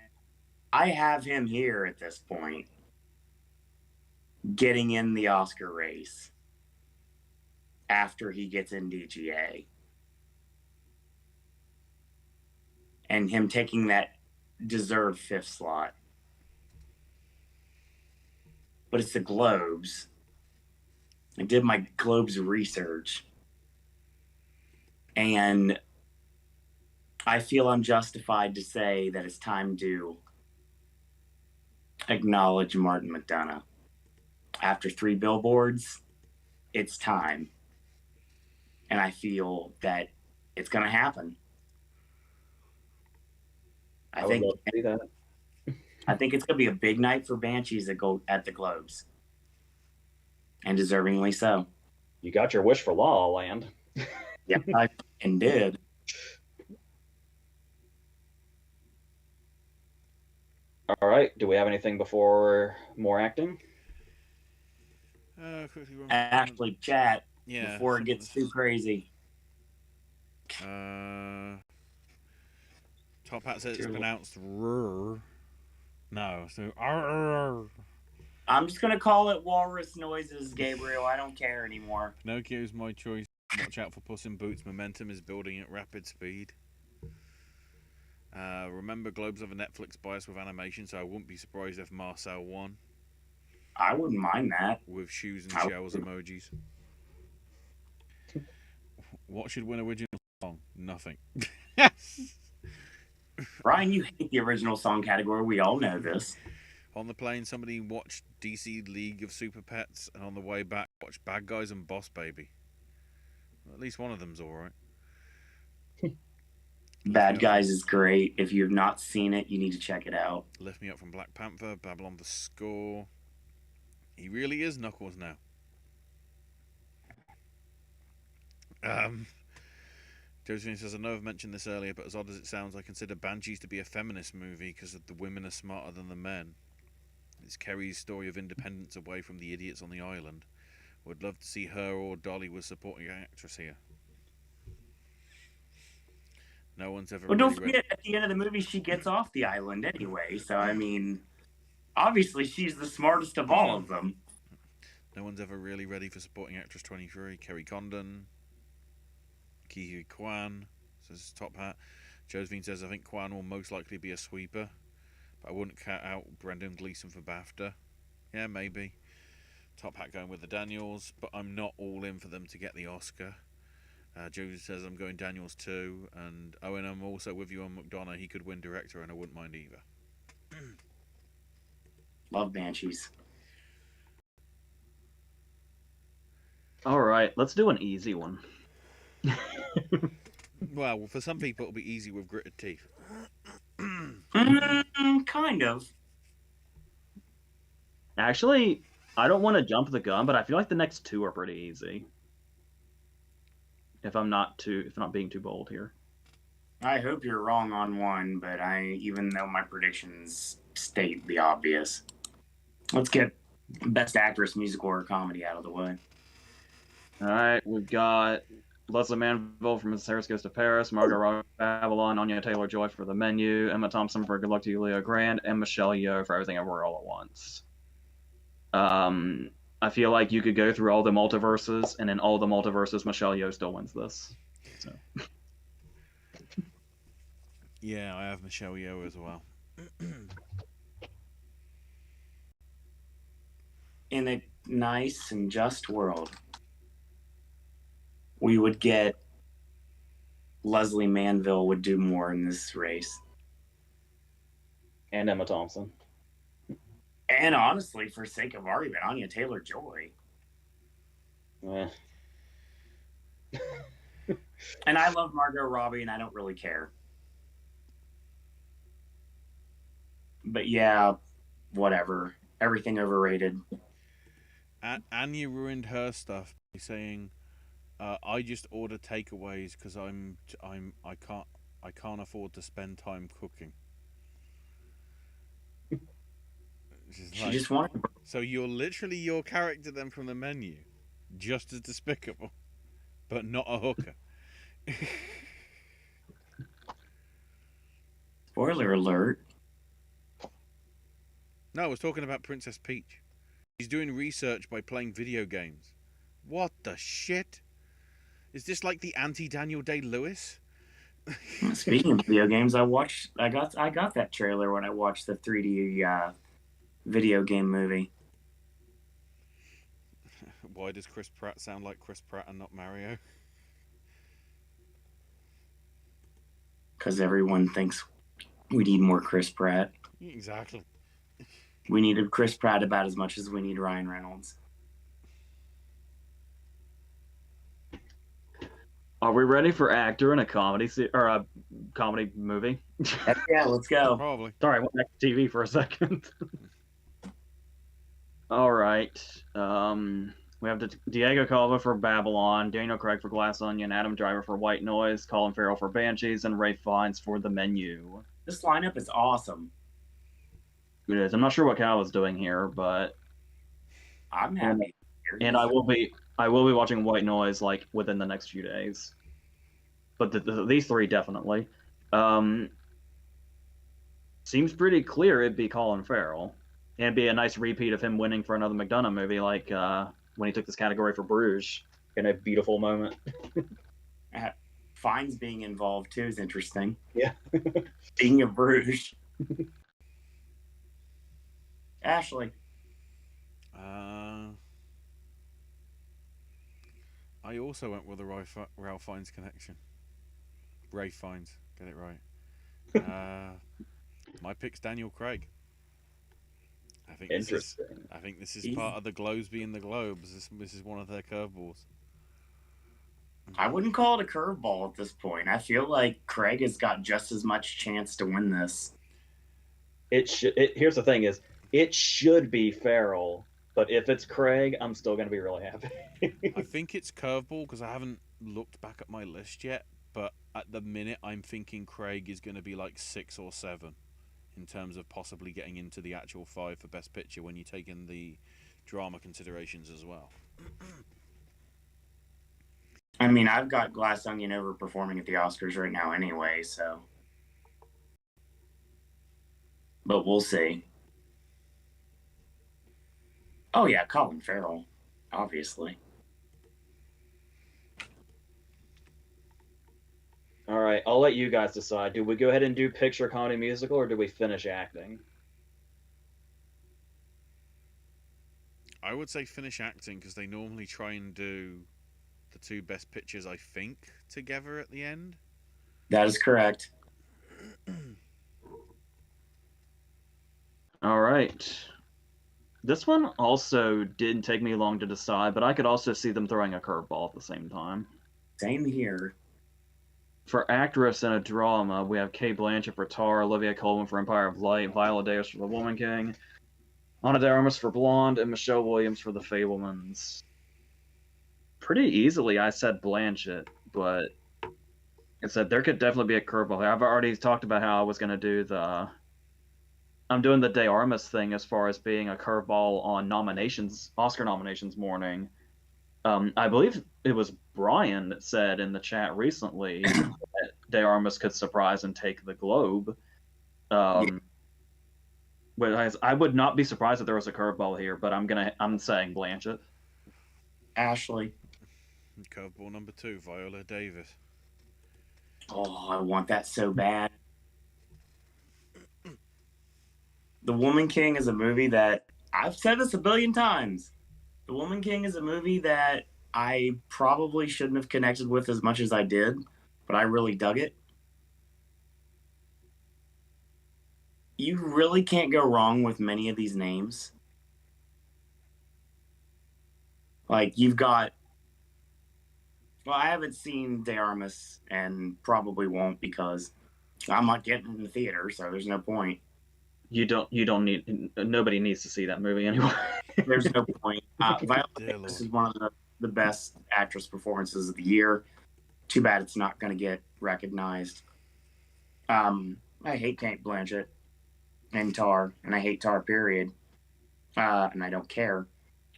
I have him here at this point, getting in the Oscar race after he gets in DGA. And him taking that deserved fifth slot. But it's the Globes. I did my Globes research. And I feel I'm justified to say that it's time to acknowledge Martin McDonagh. After 3 billboards, it's time. And I feel that it's going to happen. I think it's going to be a big night for Banshees at the Globes. And deservingly so. You got your wish for La La Land. Yeah, I did. All right. Do we have anything before more acting? Actually, chat before it gets too crazy. Top Hat says it's pronounced "rrr." No, so "rrr." I'm just gonna call it walrus noises, Gabriel. I don't care anymore. Pinocchio's my choice. Watch out for Puss in Boots. Momentum is building at rapid speed. Remember, Globes have a Netflix bias with animation, so I wouldn't be surprised if Marcel won. I wouldn't mind that. With shoes and shells emojis. What should win original song? Nothing. Ryan, you hate the original song category. We all know this. On the plane, somebody watched DC League of Super Pets, and on the way back, watched Bad Guys and Boss Baby. Well, at least one of them's alright. Bad Guys is great. If you have not seen it, you need to check it out. Lift Me Up from Black Panther, Babylon the Score. He really is Knuckles now. Josephine says, I know I've mentioned this earlier, but as odd as it sounds, I consider Banshees to be a feminist movie because the women are smarter than the men. It's Kerry's story of independence away from the idiots on the island. Would love to see her or Dolly was supporting actress here. No one's ever. Well, don't forget, at the end of the movie, she gets off the island anyway. So, I mean, obviously, she's the smartest of all of them. No one's ever really ready for supporting actress 23. Kerry Condon. Kihi Kwan says Top Hat. Josephine says, I think Kwan will most likely be a sweeper. But I wouldn't cut out Brendan Gleeson for BAFTA. Yeah, maybe. Top Hat going with the Daniels, but I'm not all in for them to get the Oscar. Josie says I'm going Daniels too, and Owen, I'm also with you on McDonagh. He could win director, and I wouldn't mind either. Love Banshees. All right, let's do an easy one. Well, for some people it'll be easy with gritted teeth. Kind of. Actually, I don't want to jump the gun, but I feel like the next 2 are pretty easy. If I'm not being too bold here. I hope you're wrong on one, but even though my predictions state the obvious. Let's get Best Actress, Musical, or Comedy out of the way. All right, we've got Leslie Manville from Mrs. Harris Goes to Paris, Margot Robbie for Babylon, Anya Taylor-Joy for The Menu, Emma Thompson for Good Luck to You, Leo Grand, and Michelle Yeoh for Everything Everywhere All at Once. I feel like you could go through all the multiverses, and in all the multiverses, Michelle Yeoh still wins this. So. Yeah, I have Michelle Yeoh as well. In a nice and just world, we would get Leslie Manville would do more in this race. And Emma Thompson. And honestly, for sake of argument, Anya Taylor Joy. Eh. And I love Margot Robbie, and I don't really care. But yeah, whatever. Everything overrated. Anya ruined her stuff by saying, "I just order takeaways because I can't afford to spend time cooking." She just wanted. So you're literally your character then from the menu, just as despicable, but not a hooker. Spoiler alert. No, I was talking about Princess Peach. She's doing research by playing video games. What the shit? Is this like the anti-Daniel Day-Lewis? Speaking of video games, I got that trailer when I watched the 3D video game movie. Why does Chris Pratt sound like Chris Pratt and not Mario? Because everyone thinks we need more Chris Pratt. Exactly. We needed Chris Pratt about as much as we need Ryan Reynolds. Are we ready for actor in a comedy or a comedy movie? Yeah, let's go. Probably. Sorry, I went back to TV for a second. All right. We have Diego Calva for Babylon, Daniel Craig for Glass Onion, Adam Driver for White Noise, Colin Farrell for Banshees, and Ray Fiennes for The Menu. This lineup is awesome. It is. I'm not sure what Cal was doing here, but I'm happy. And I will be watching White Noise like within the next few days. But these three definitely. Seems pretty clear it'd be Colin Farrell. And it'd be a nice repeat of him winning for another McDonough movie, like when he took this category for Bruges in a beautiful moment. Fiennes being involved too is interesting. Yeah. Speaking of Bruges. Ashley. I also went with the Ralph Fiennes connection. Ray Fiennes, get it right. My pick's Daniel Craig. I think this is part of the Globes being the Globes. This is one of their curveballs. I wouldn't call it a curveball at this point. I feel like Craig has got just as much chance to win this. Here's the thing: is it should be Farrell, but if it's Craig, I'm still going to be really happy. I think it's curveball because I haven't looked back at my list yet. But at the minute, I'm thinking Craig is going to be like 6 or 7 in terms of possibly getting into the actual 5 for Best Picture when you take in the drama considerations as well. I mean, I've got Glass Onion overperforming at the Oscars right now anyway, so. But we'll see. Oh, yeah, Colin Farrell, obviously. All right, I'll let you guys decide. Do we go ahead and do picture, comedy, musical, or do we finish acting? I would say finish acting because they normally try and do the 2 best pictures, I think, together at the end. That is correct. All right. This one also didn't take me long to decide, but I could also see them throwing a curveball at the same time. Same here. For actress in a drama, we have Cate Blanchett for Tar, Olivia Colman for Empire of Light, Viola Davis for The Woman King, Ana de Armas for Blonde, and Michelle Williams for The Fabelmans. Pretty easily, I said Blanchett, but I said there could definitely be a curveball here. I've already talked about how I was going to do I'm doing the De Armas thing as far as being a curveball on nominations, Oscar nominations morning. I believe it was Brian that said in the chat recently that De Armas could surprise and take the Globe. But I would not be surprised if there was a curveball here, but I'm saying Blanchett. Ashley. Curveball number 2, Viola Davis. Oh, I want that so bad. The Woman King is a movie that I've said this a billion times. The Woman King is a movie that I probably shouldn't have connected with as much as I did, but I really dug it. You really can't go wrong with many of these names. Like, you've got. Well, I haven't seen De Armas and probably won't because I'm not getting in the theater, so there's no point. You don't need. Nobody needs to see that movie anyway. There's no point. Viola Dear Davis Lord. is one of the best actress performances of the year. Too bad it's not going to get recognized. I hate Kate Blanchett and Tar, and I hate Tar, period. And I don't care.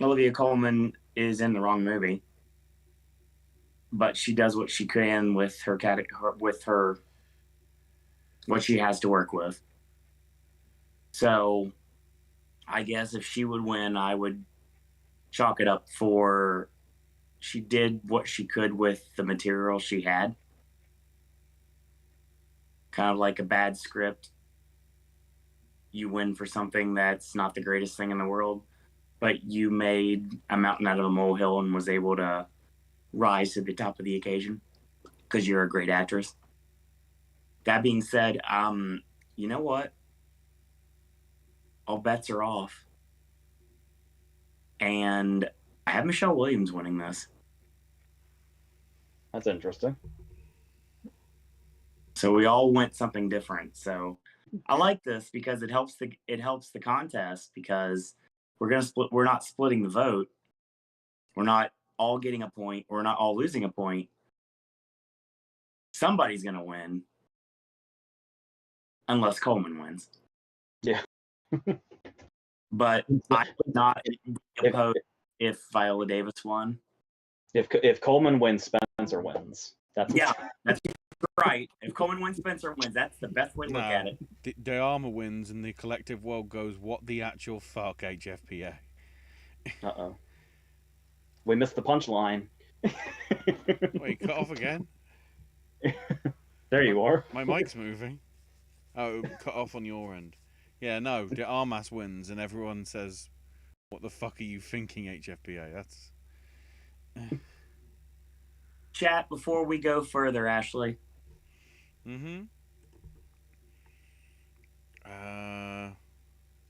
Olivia Colman is in the wrong movie, but she does what she can with her what she has to work with. So, I guess if she would win, I would chalk it up for she did what she could with the material she had. Kind of like a bad script. You win for something that's not the greatest thing in the world, but you made a mountain out of a molehill and was able to rise to the top of the occasion because you're a great actress. That being said, you know what? All bets are off. And I have Michelle Williams winning this. That's interesting. So we all went something different. So I like this because it helps the contest because we're not splitting the vote. We're not all getting a point. We're not all losing a point. Somebody's gonna win. Unless Coleman wins. Yeah. But I would not be opposed if Viola Davis won. If Coleman wins, Spencer wins. That's right. If Coleman wins, Spencer wins. That's the best way to look at it. De Arma wins, and the collective world goes, "What the actual fuck, HFPA?" Uh-oh. We missed the punchline. Wait, cut off again? There you are. My mic's moving. Oh, cut off on your end. Yeah, no, De Armas wins, and everyone says, "What the fuck are you thinking, HFPA?" That's... Chat, before we go further, Ashley.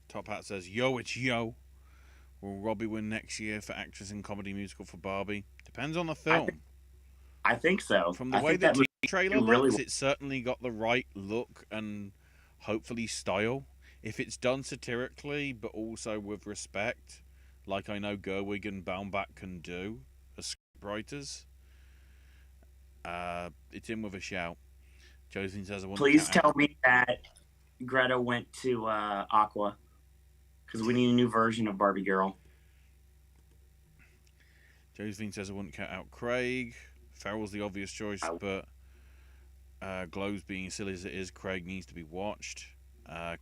Top Hat says, "Yo, it's yo. Will Robbie win next year for actress in comedy musical for Barbie? Depends on the film. I think so. From the way the trailer looks, it's certainly got the right look and hopefully style. If it's done satirically, but also with respect, like I know Gerwig and Baumbach can do as scriptwriters, it's in with a shout." Josephine says, "Please tell me that Greta went to Aqua, because we need a new version of Barbie Girl." Josephine says, "I wouldn't count out Craig. Farrell's the obvious choice, but Globes being as silly as it is, Craig needs to be watched.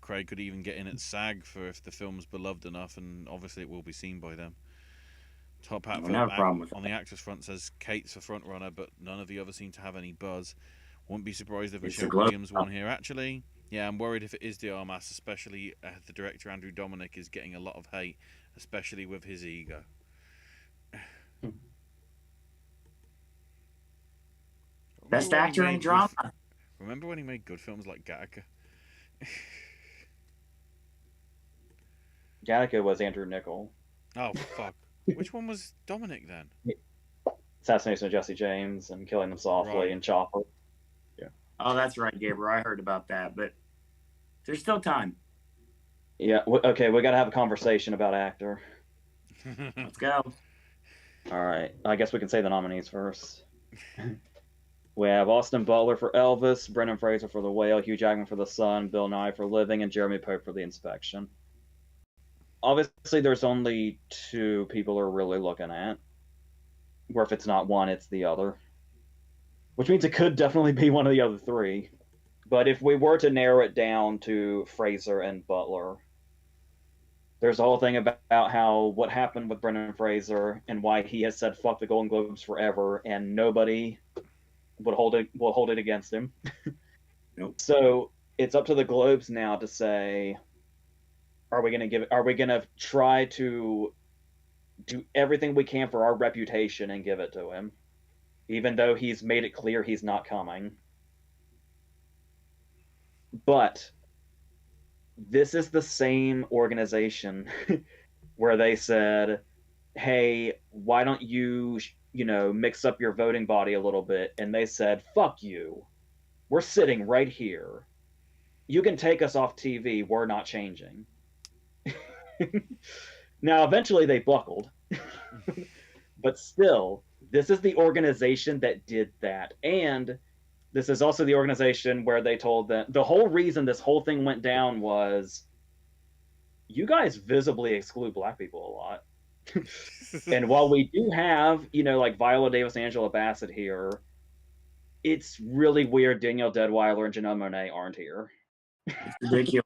Craig could even get in at SAG for if the film's beloved enough, and obviously it will be seen by them." Top Hat on the actress front says Kate's a front runner, but none of the others seem to have any buzz. Wouldn't be surprised if Michelle Williams won here. Actually, yeah, I'm worried if it is De Armas, especially the director Andrew Dominic is getting a lot of hate, especially with his ego. Best actor in drama. Remember when he made good films like Gattaca? Gattaca was Andrew Nichol. Oh, fuck. Which one was Dominic then? Assassination of Jesse James and Killing Them Softly and Chopper. Yeah. Oh, that's right, Gabriel. I heard about that, but there's still time. Yeah. Okay, we got to have a conversation about actor. Let's go. All right. I guess we can say the nominees first. We have Austin Butler for Elvis, Brendan Fraser for The Whale, Hugh Jackman for The Sun, Bill Nye for Living, and Jeremy Pope for The Inspection. Obviously, there's only two people we're really looking at. Where if it's not one, it's the other. Which means it could definitely be one of the other three. But if we were to narrow it down to Fraser and Butler, there's a whole thing about how what happened with Brendan Fraser and why he has said fuck the Golden Globes forever, and nobody will hold it against him. Nope. So it's up to the Globes now to say, are we going to try to do everything we can for our reputation and give it to him, even though he's made it clear he's not coming? But this is the same organization where they said, hey, why don't you, mix up your voting body a little bit? And they said, fuck you. We're sitting right here. You can take us off TV. We're not changing. Now, eventually they buckled. But still, this is the organization that did that. And this is also the organization where they told them the whole reason this whole thing went down was you guys visibly exclude black people a lot. And while we do have, like Viola Davis, Angela Bassett here, it's really weird Danielle Deadweiler and Janelle Monáe aren't here. It's ridiculous.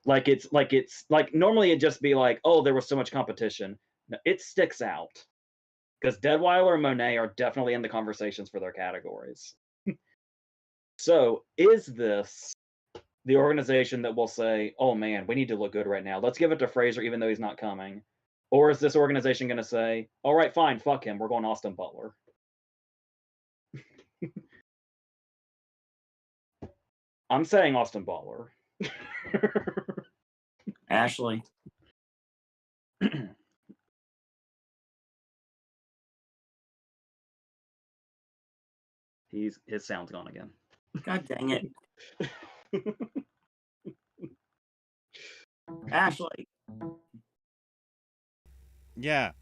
Like normally it'd just be like, oh, there was so much competition. No, it sticks out because Deadweiler and Monet are definitely in the conversations for their categories. So is this the organization that will say, oh man, we need to look good right now, let's give it to Fraser even though he's not coming? Or is this organization going to say, all right, fine, fuck him, we're going Austin Butler? I'm saying Austin Butler. Ashley. His sound's gone again. God dang it. Ashley. Yeah,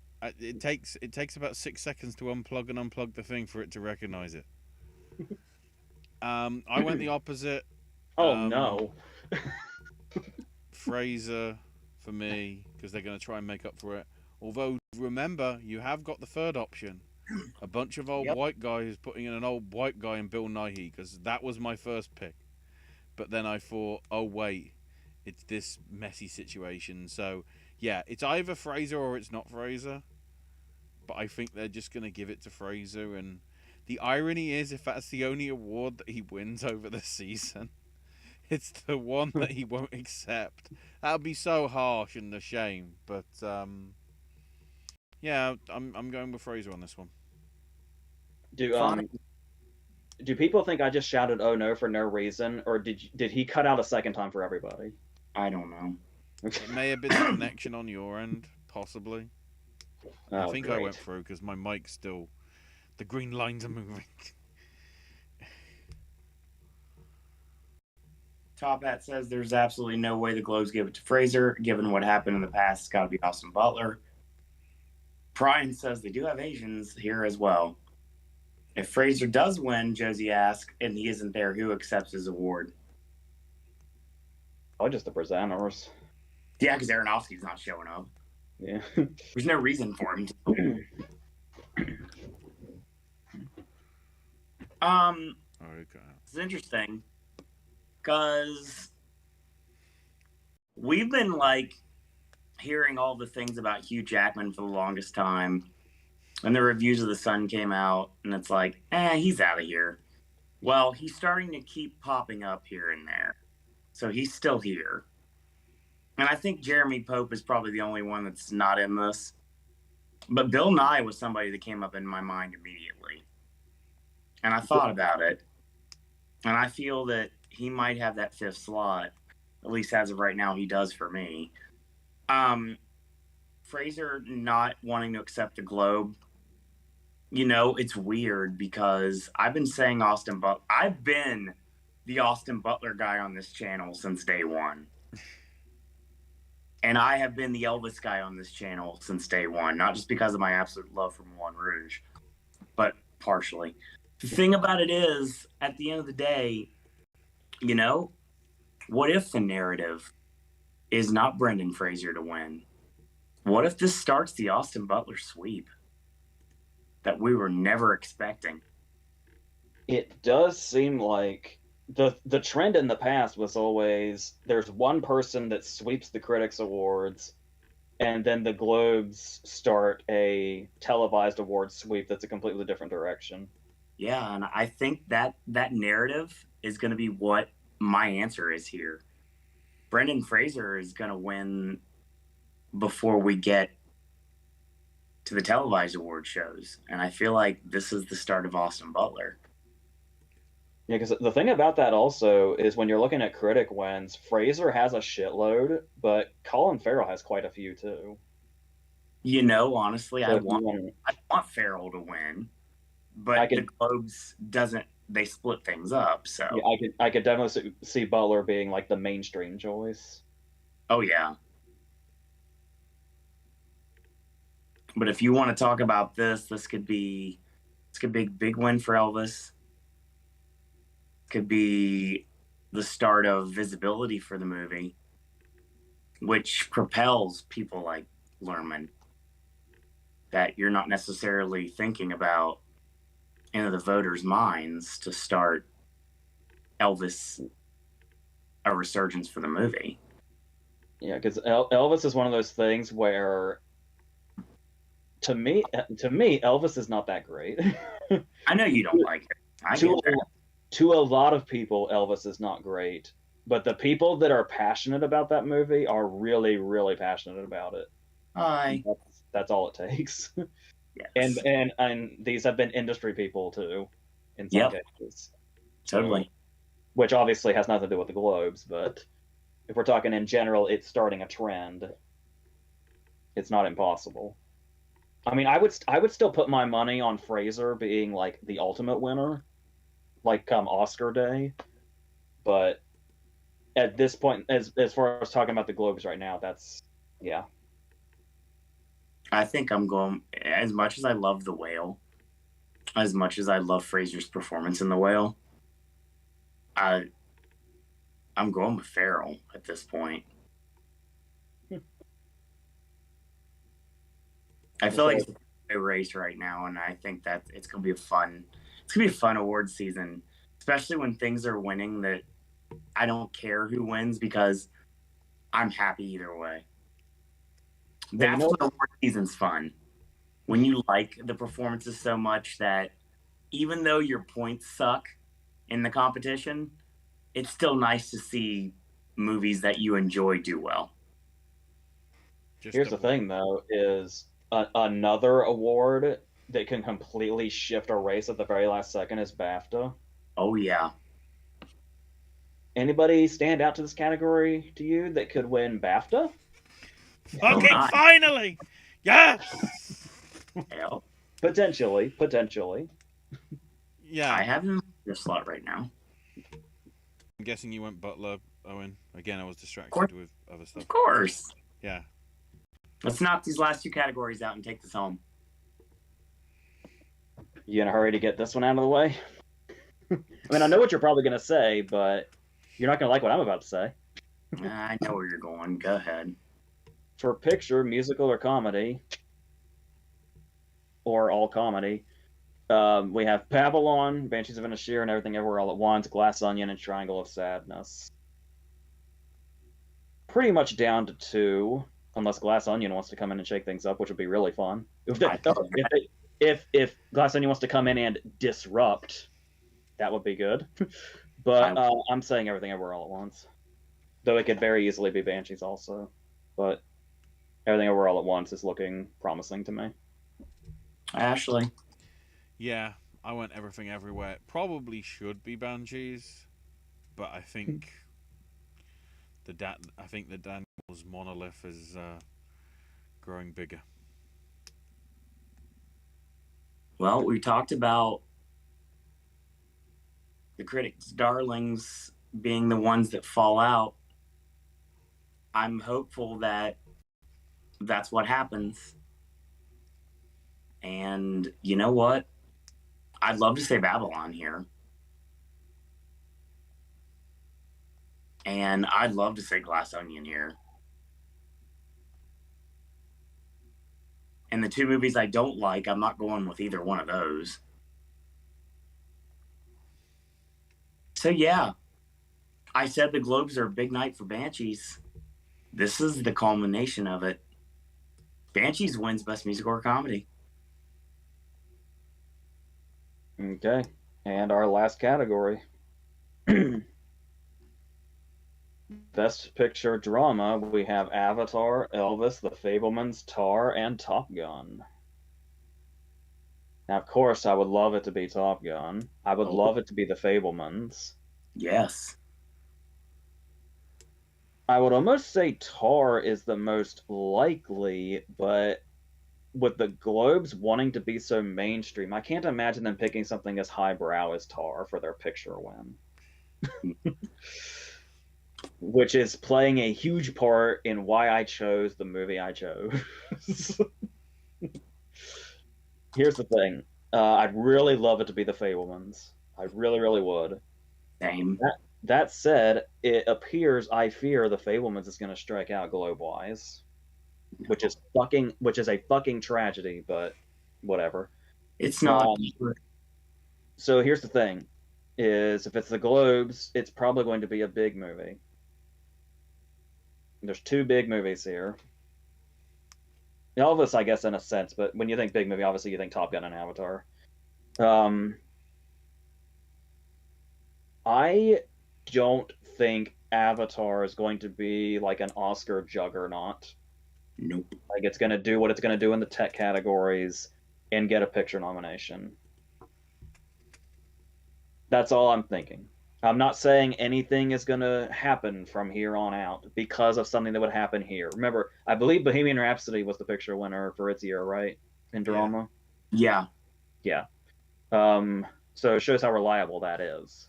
it takes about 6 seconds to unplug the thing for it to recognize it. I went the opposite. Oh no. Fraser for me, because they're going to try and make up for it. Although, remember, you have got the third option. A bunch of old white guys putting in an old white guy in Bill Nighy, because that was my first pick. But then I thought, oh wait, it's this messy situation. So, yeah, it's either Fraser or it's not Fraser. But I think they're just going to give it to Fraser. And the irony is, if that's the only award that he wins over the season, it's the one that he won't accept. That would be so harsh and a shame. But yeah, I'm going with Fraser on this one. Do people think I just shouted "oh no" for no reason, or did he cut out a second time for everybody? I don't know. It may have been a connection on your end, possibly. I think great. I went through because my mic's still. The green lines are moving. Top Hat says there's absolutely no way the Globes give it to Fraser. Given what happened in the past, it's got to be Austin Butler. Brian says they do have Asians here as well. If Fraser does win, Josie asks, and he isn't there, who accepts his award? Oh, just the presenters. Yeah, because Aronofsky's not showing up. Yeah. There's no reason for him to. Okay. It's interesting because we've been like hearing all the things about Hugh Jackman for the longest time. And the reviews of The Sun came out, and it's like, he's out of here. Well, he's starting to keep popping up here and there. So he's still here. And I think Jeremy Pope is probably the only one that's not in this. But Bill Nye was somebody that came up in my mind immediately. And I thought about it. And I feel that he might have that fifth slot. At least as of right now, he does for me. Fraser not wanting to accept the Globe. It's weird because I've been saying Austin Butler. I've been the Austin Butler guy on this channel since day one. And I have been the Elvis guy on this channel since day one, not just because of my absolute love for Moulin Rouge, but partially. The thing about it is, at the end of the day, what if the narrative is not Brendan Fraser to win? What if this starts the Austin Butler sweep that we were never expecting? It does seem like the trend in the past was always there's one person that sweeps the Critics Awards, and then the Globes start a televised award sweep that's a completely different direction. Yeah, and I think that narrative is going to be what my answer is here. Brendan Fraser is going to win before we get to the televised award shows. And I feel like this is the start of Austin Butler. Yeah, because the thing about that also is when you're looking at critic wins, Fraser has a shitload, but Colin Farrell has quite a few too. You know, honestly, So I if you want want, I want Farrell to win, I but the could, Globes doesn't. They split things up. So, yeah, I could definitely see Butler being like the mainstream choice. oh yeah. But if you want to talk about this could be a big win for Elvis. Could be the start of visibility for the movie, which propels people like Lerman that you're not necessarily thinking about into the voters' minds to start Elvis a resurgence for the movie. Yeah, because Elvis is one of those things where, to me, Elvis is not that great. I know you don't like it. I to get that. to a lot of people, Elvis is not great, but the people that are passionate about that movie are really, really passionate about it. Hi. That's all it takes. Yes. And these have been industry people too, in some Yep. cases. Totally. So, which obviously has nothing to do with the Globes, but if we're talking in general, it's starting a trend. It's not impossible. I mean, I would still put my money on Fraser being like the ultimate winner, like come Oscar day. But at this point, as far as talking about the Globes right now, that's yeah. I think I'm going, as much as I love The Whale, as much as I love Fraser's performance in The Whale, I I'm going with Farrell at this point. I feel like it's a race right now, and I think that it's gonna be a fun award season, especially when things are winning that I don't care who wins because I'm happy either way. That's when award season's fun. When you like the performances so much that even though your points suck in the competition, it's still nice to see movies that you enjoy do well. Here's the thing, though, is another award that can completely shift a race at the very last second is BAFTA. Oh yeah. Anybody stand out to this category to you that could win BAFTA? Fucking finally! Yes! Hell. Potentially. Yeah. I have him in your slot right now. I'm guessing you went Butler, Owen. Again, I was distracted with other stuff. Of course. Yeah. Let's knock these last two categories out and take this home. You in a hurry to get this one out of the way? I mean, I know what you're probably going to say, but you're not going to like what I'm about to say. I know where you're going. Go ahead. For picture, musical, or comedy, or all comedy, we have Babylon, Banshees of Inisherin, and Everything Everywhere All at Once, Glass Onion, and Triangle of Sadness. Pretty much down to 2, unless Glass Onion wants to come in and shake things up, which would be really fun. If Glass Onion wants to come in and disrupt, that would be good. But I'm saying Everything Everywhere All at Once. Though it could very easily be Banshees also. But Everything Everywhere All at Once is looking promising to me. Ashley. Yeah, I went Everything Everywhere. Probably should be Banshees, but I think the Daniels monolith is growing bigger. Well, we talked about the critics' darlings being the ones that fall out. I'm hopeful that that's what happens. And you know what? I'd love to say Babylon here. And I'd love to say Glass Onion here. And the two movies I don't like, I'm not going with either one of those. So yeah, I said the Globes are a big night for Banshees. This is the culmination of it. Banshees wins Best Musical or Comedy. Okay. And our last category. Best Picture Drama, we have Avatar, Elvis, The Fabelmans, Tar, and Top Gun. Now, of course, I would love it to be Top Gun. I would Oh, love it to be The Fabelmans. yes. I would almost say Tar is the most likely, but with the Globes wanting to be so mainstream, I can't imagine them picking something as highbrow as Tar for their picture win, which is playing a huge part in why I chose the movie I chose. Here's the thing. I'd really love it to be the Fablemans. I really, really would. Same. That said, it appears I fear the Fablemans is going to strike out globe wise, which is a fucking tragedy, but whatever. It's not. So here's the thing: is if it's the Globes, it's probably going to be a big movie. There's two big movies here. Elvis, I guess, in a sense, but when you think big movie, obviously you think Top Gun and Avatar. I don't think Avatar is going to be like an Oscar juggernaut. Nope. Like it's going to do what it's going to do in the tech categories and get a picture nomination. That's all I'm thinking. I'm not saying anything is going to happen from here on out because of something that would happen here. Remember, I believe Bohemian Rhapsody was the picture winner for its year, right? In drama? Yeah. Yeah. So it shows how reliable that is.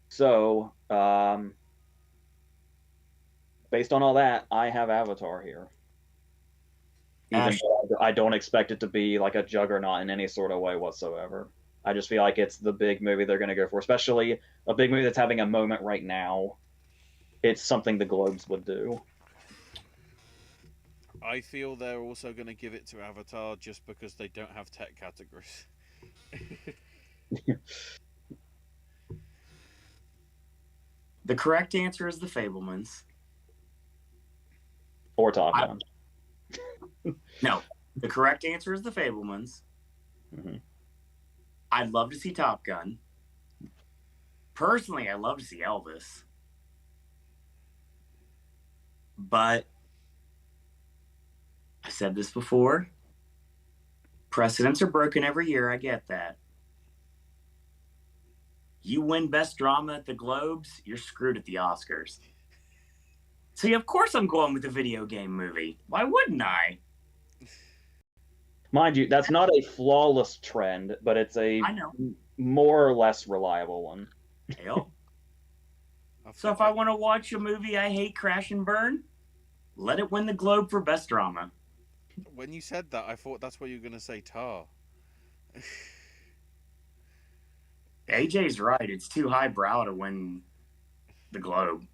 So, based on all that, I have Avatar here. Even though I don't expect it to be like a juggernaut in any sort of way whatsoever. I just feel like it's the big movie they're going to go for, especially a big movie that's having a moment right now. It's something the Globes would do. I feel they're also going to give it to Avatar just because they don't have tech categories. The correct answer is The Fablemans. Or Top Gun. No, the correct answer is The Fablemans. Mm-hmm. I'd love to see Top Gun. Personally, I'd love to see Elvis. But I said this before. Precedents are broken every year. I get that. You win Best Drama at the Globes, you're screwed at the Oscars. So, yeah, of course I'm going with the video game movie. Why wouldn't I? Mind you, that's not a flawless trend, but it's a more or less reliable one. Hell. So if I want to watch a movie I hate, Crash and Burn, let it win the Globe for Best Drama. When you said that, I thought that's what you were going to say, Tar. AJ's right. It's too highbrow to win the Globe.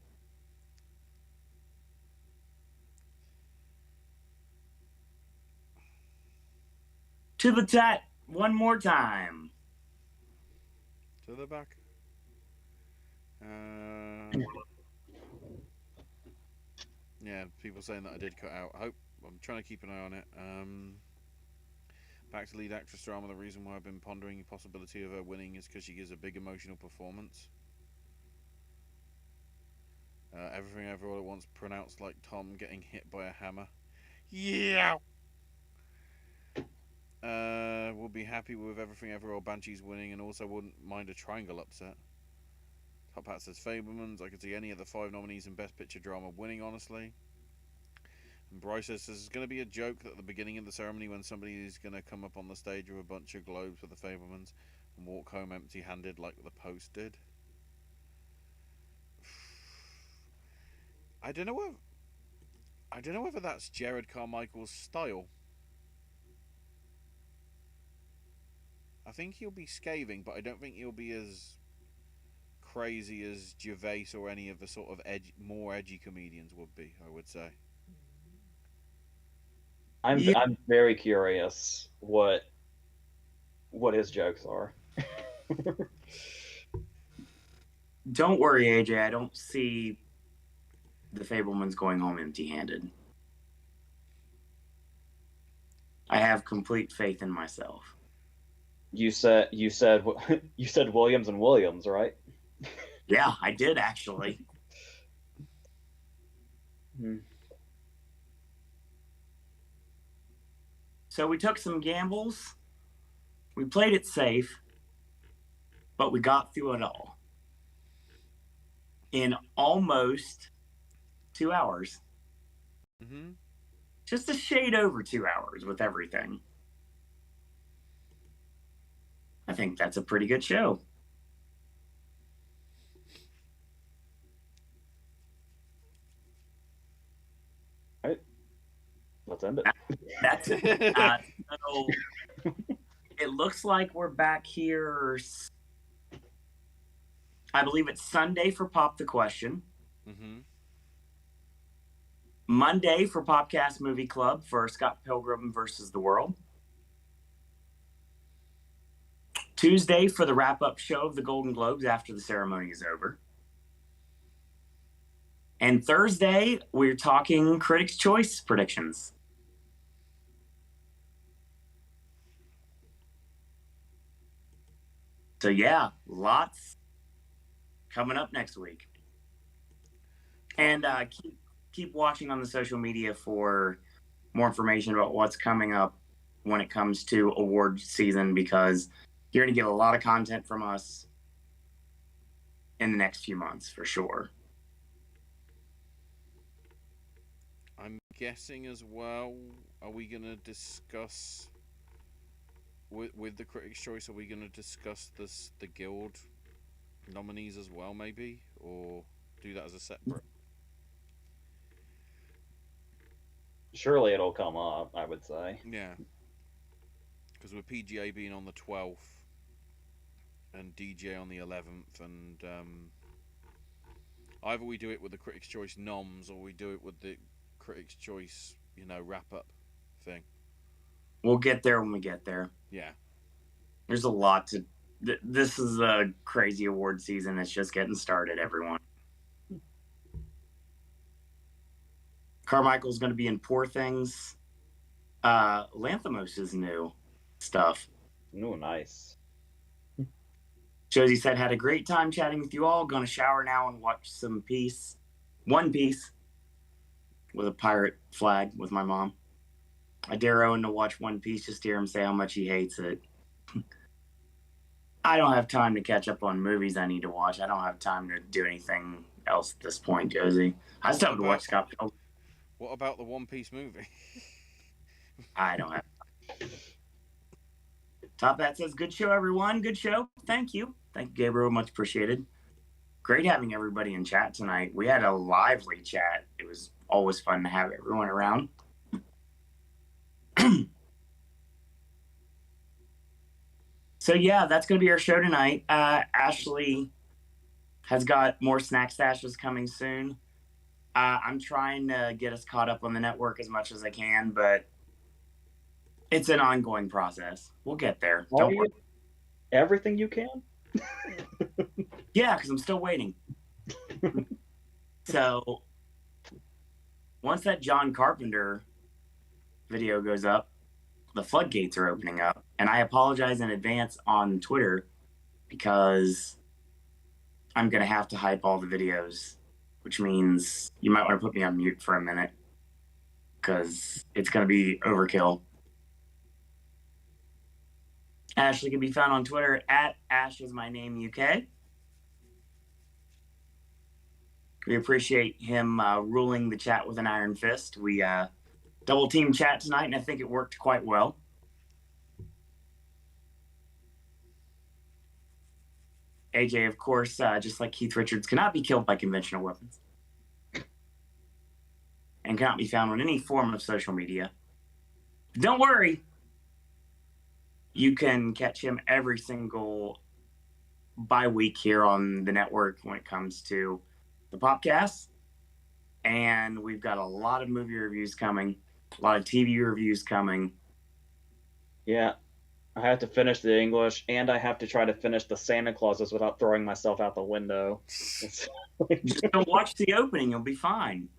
To the chat one more time. To the back. Yeah, people saying that I did cut out. I'm trying to keep an eye on it. Back to lead actress drama. The reason why I've been pondering the possibility of her winning is because she gives a big emotional performance. Everything Everywhere at Once pronounced like Tom getting hit by a hammer. Yeah. We'll be happy with Everything Everywhere Banshees winning, and also wouldn't mind a triangle upset. Top Hat says Fablemans. I could see any of the 5 nominees in Best Picture Drama winning, honestly. And Bryce says this is going to be a joke at the beginning of the ceremony when somebody is going to come up on the stage with a bunch of globes for the Fablemans and walk home empty-handed like the Post did. I don't know whether that's Jared Carmichael's style. I think he'll be scathing, but I don't think he'll be as crazy as Gervais or any of the sort of more edgy comedians would be, I would say. I'm very curious what his jokes are. Don't worry, AJ. I don't see the Fablemans going home empty-handed. I have complete faith in myself. You said Williams and Williams, right? Yeah, I did actually. So we took some gambles. We played it safe, but we got through it all in almost 2 hours. Mm-hmm. Just a shade over 2 hours with everything. I think that's a pretty good show. All right. Let's end it. That's it. So it looks like we're back here. I believe it's Sunday for Pop the Question. Mm-hmm. Monday for Popcast Movie Club for Scott Pilgrim versus the World. Tuesday for the wrap-up show of the Golden Globes after the ceremony is over. And Thursday, we're talking Critics' Choice predictions. So yeah, lots coming up next week. And keep watching on the social media for more information about what's coming up when it comes to award season, because you're going to get a lot of content from us in the next few months for sure. I'm guessing as well, are we going to discuss with the Critics' Choice, are we going to discuss the Guild nominees as well, maybe? Or do that as a separate? Surely it'll come up, I would say. Yeah. Because with PGA being on the 12th and DJ on the 11th, and either we do it with the Critics' Choice noms or we do it with the Critics' Choice, wrap-up thing. We'll get there when we get there. Yeah. There's a lot to... This is a crazy award season. It's just getting started, everyone. Carmichael's going to be in Poor Things. Lanthimos is new stuff. Oh, nice. Josie said, had a great time chatting with you all. Going to shower now and watch One Piece with a pirate flag with my mom. I dare Owen to watch One Piece just to hear him say how much he hates it. I don't have time to catch up on movies I need to watch. I don't have time to do anything else at this point, Josie. I still have to watch Scott Pilgrim. What about the One Piece movie? I don't have time. Top Hat says, good show, everyone. Good show. Thank you. Thank you, Gabriel. Much appreciated. Great having everybody in chat tonight. We had a lively chat. It was always fun to have everyone around. So yeah, that's going to be our show tonight. Ashley has got more snack stashes coming soon. I'm trying to get us caught up on the network as much as I can, but it's an ongoing process. We'll get there. Don't worry. Everything you can? Yeah, because I'm still waiting. So once that John Carpenter video goes up, the floodgates are opening up. And I apologize in advance on Twitter because I'm going to have to hype all the videos, which means you might want to put me on mute for a minute because it's going to be overkill. Ashley can be found on Twitter at AshIsMyNameUK. We appreciate him ruling the chat with an iron fist. We double team chat tonight, and I think it worked quite well. AJ, of course, just like Keith Richards, cannot be killed by conventional weapons and cannot be found on any form of social media. But don't worry. You can catch him every single bi-week here on the network when it comes to the Popcast. And we've got a lot of movie reviews coming, a lot of TV reviews coming. Yeah. I have to finish the English, and I have to try to finish the Santa Clauses without throwing myself out the window. Just don't watch the opening. You'll be fine.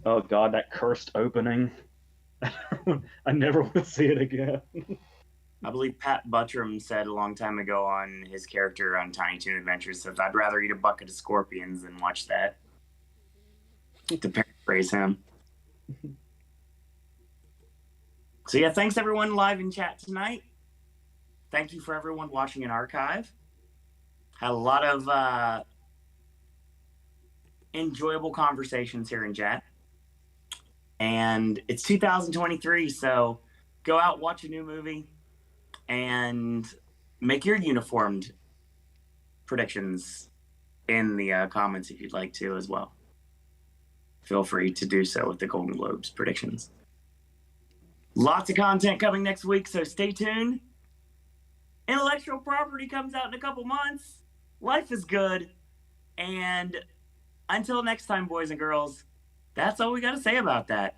Oh, God, that cursed opening. I never want to see it again. I believe Pat Buttram said a long time ago on his character on Tiny Toon Adventures, says, I'd rather eat a bucket of scorpions than watch that. to paraphrase him. So yeah, thanks everyone live in chat tonight. Thank you for everyone watching in archive. Had a lot of enjoyable conversations here in chat. And it's 2023, so go out, watch a new movie, and make your uniformed predictions in the comments if you'd like to as well. Feel free to do so with the Golden Globes predictions. Lots of content coming next week, so stay tuned. Intellectual property comes out in a couple months. Life is good. And until next time, boys and girls, that's all we got to say about that.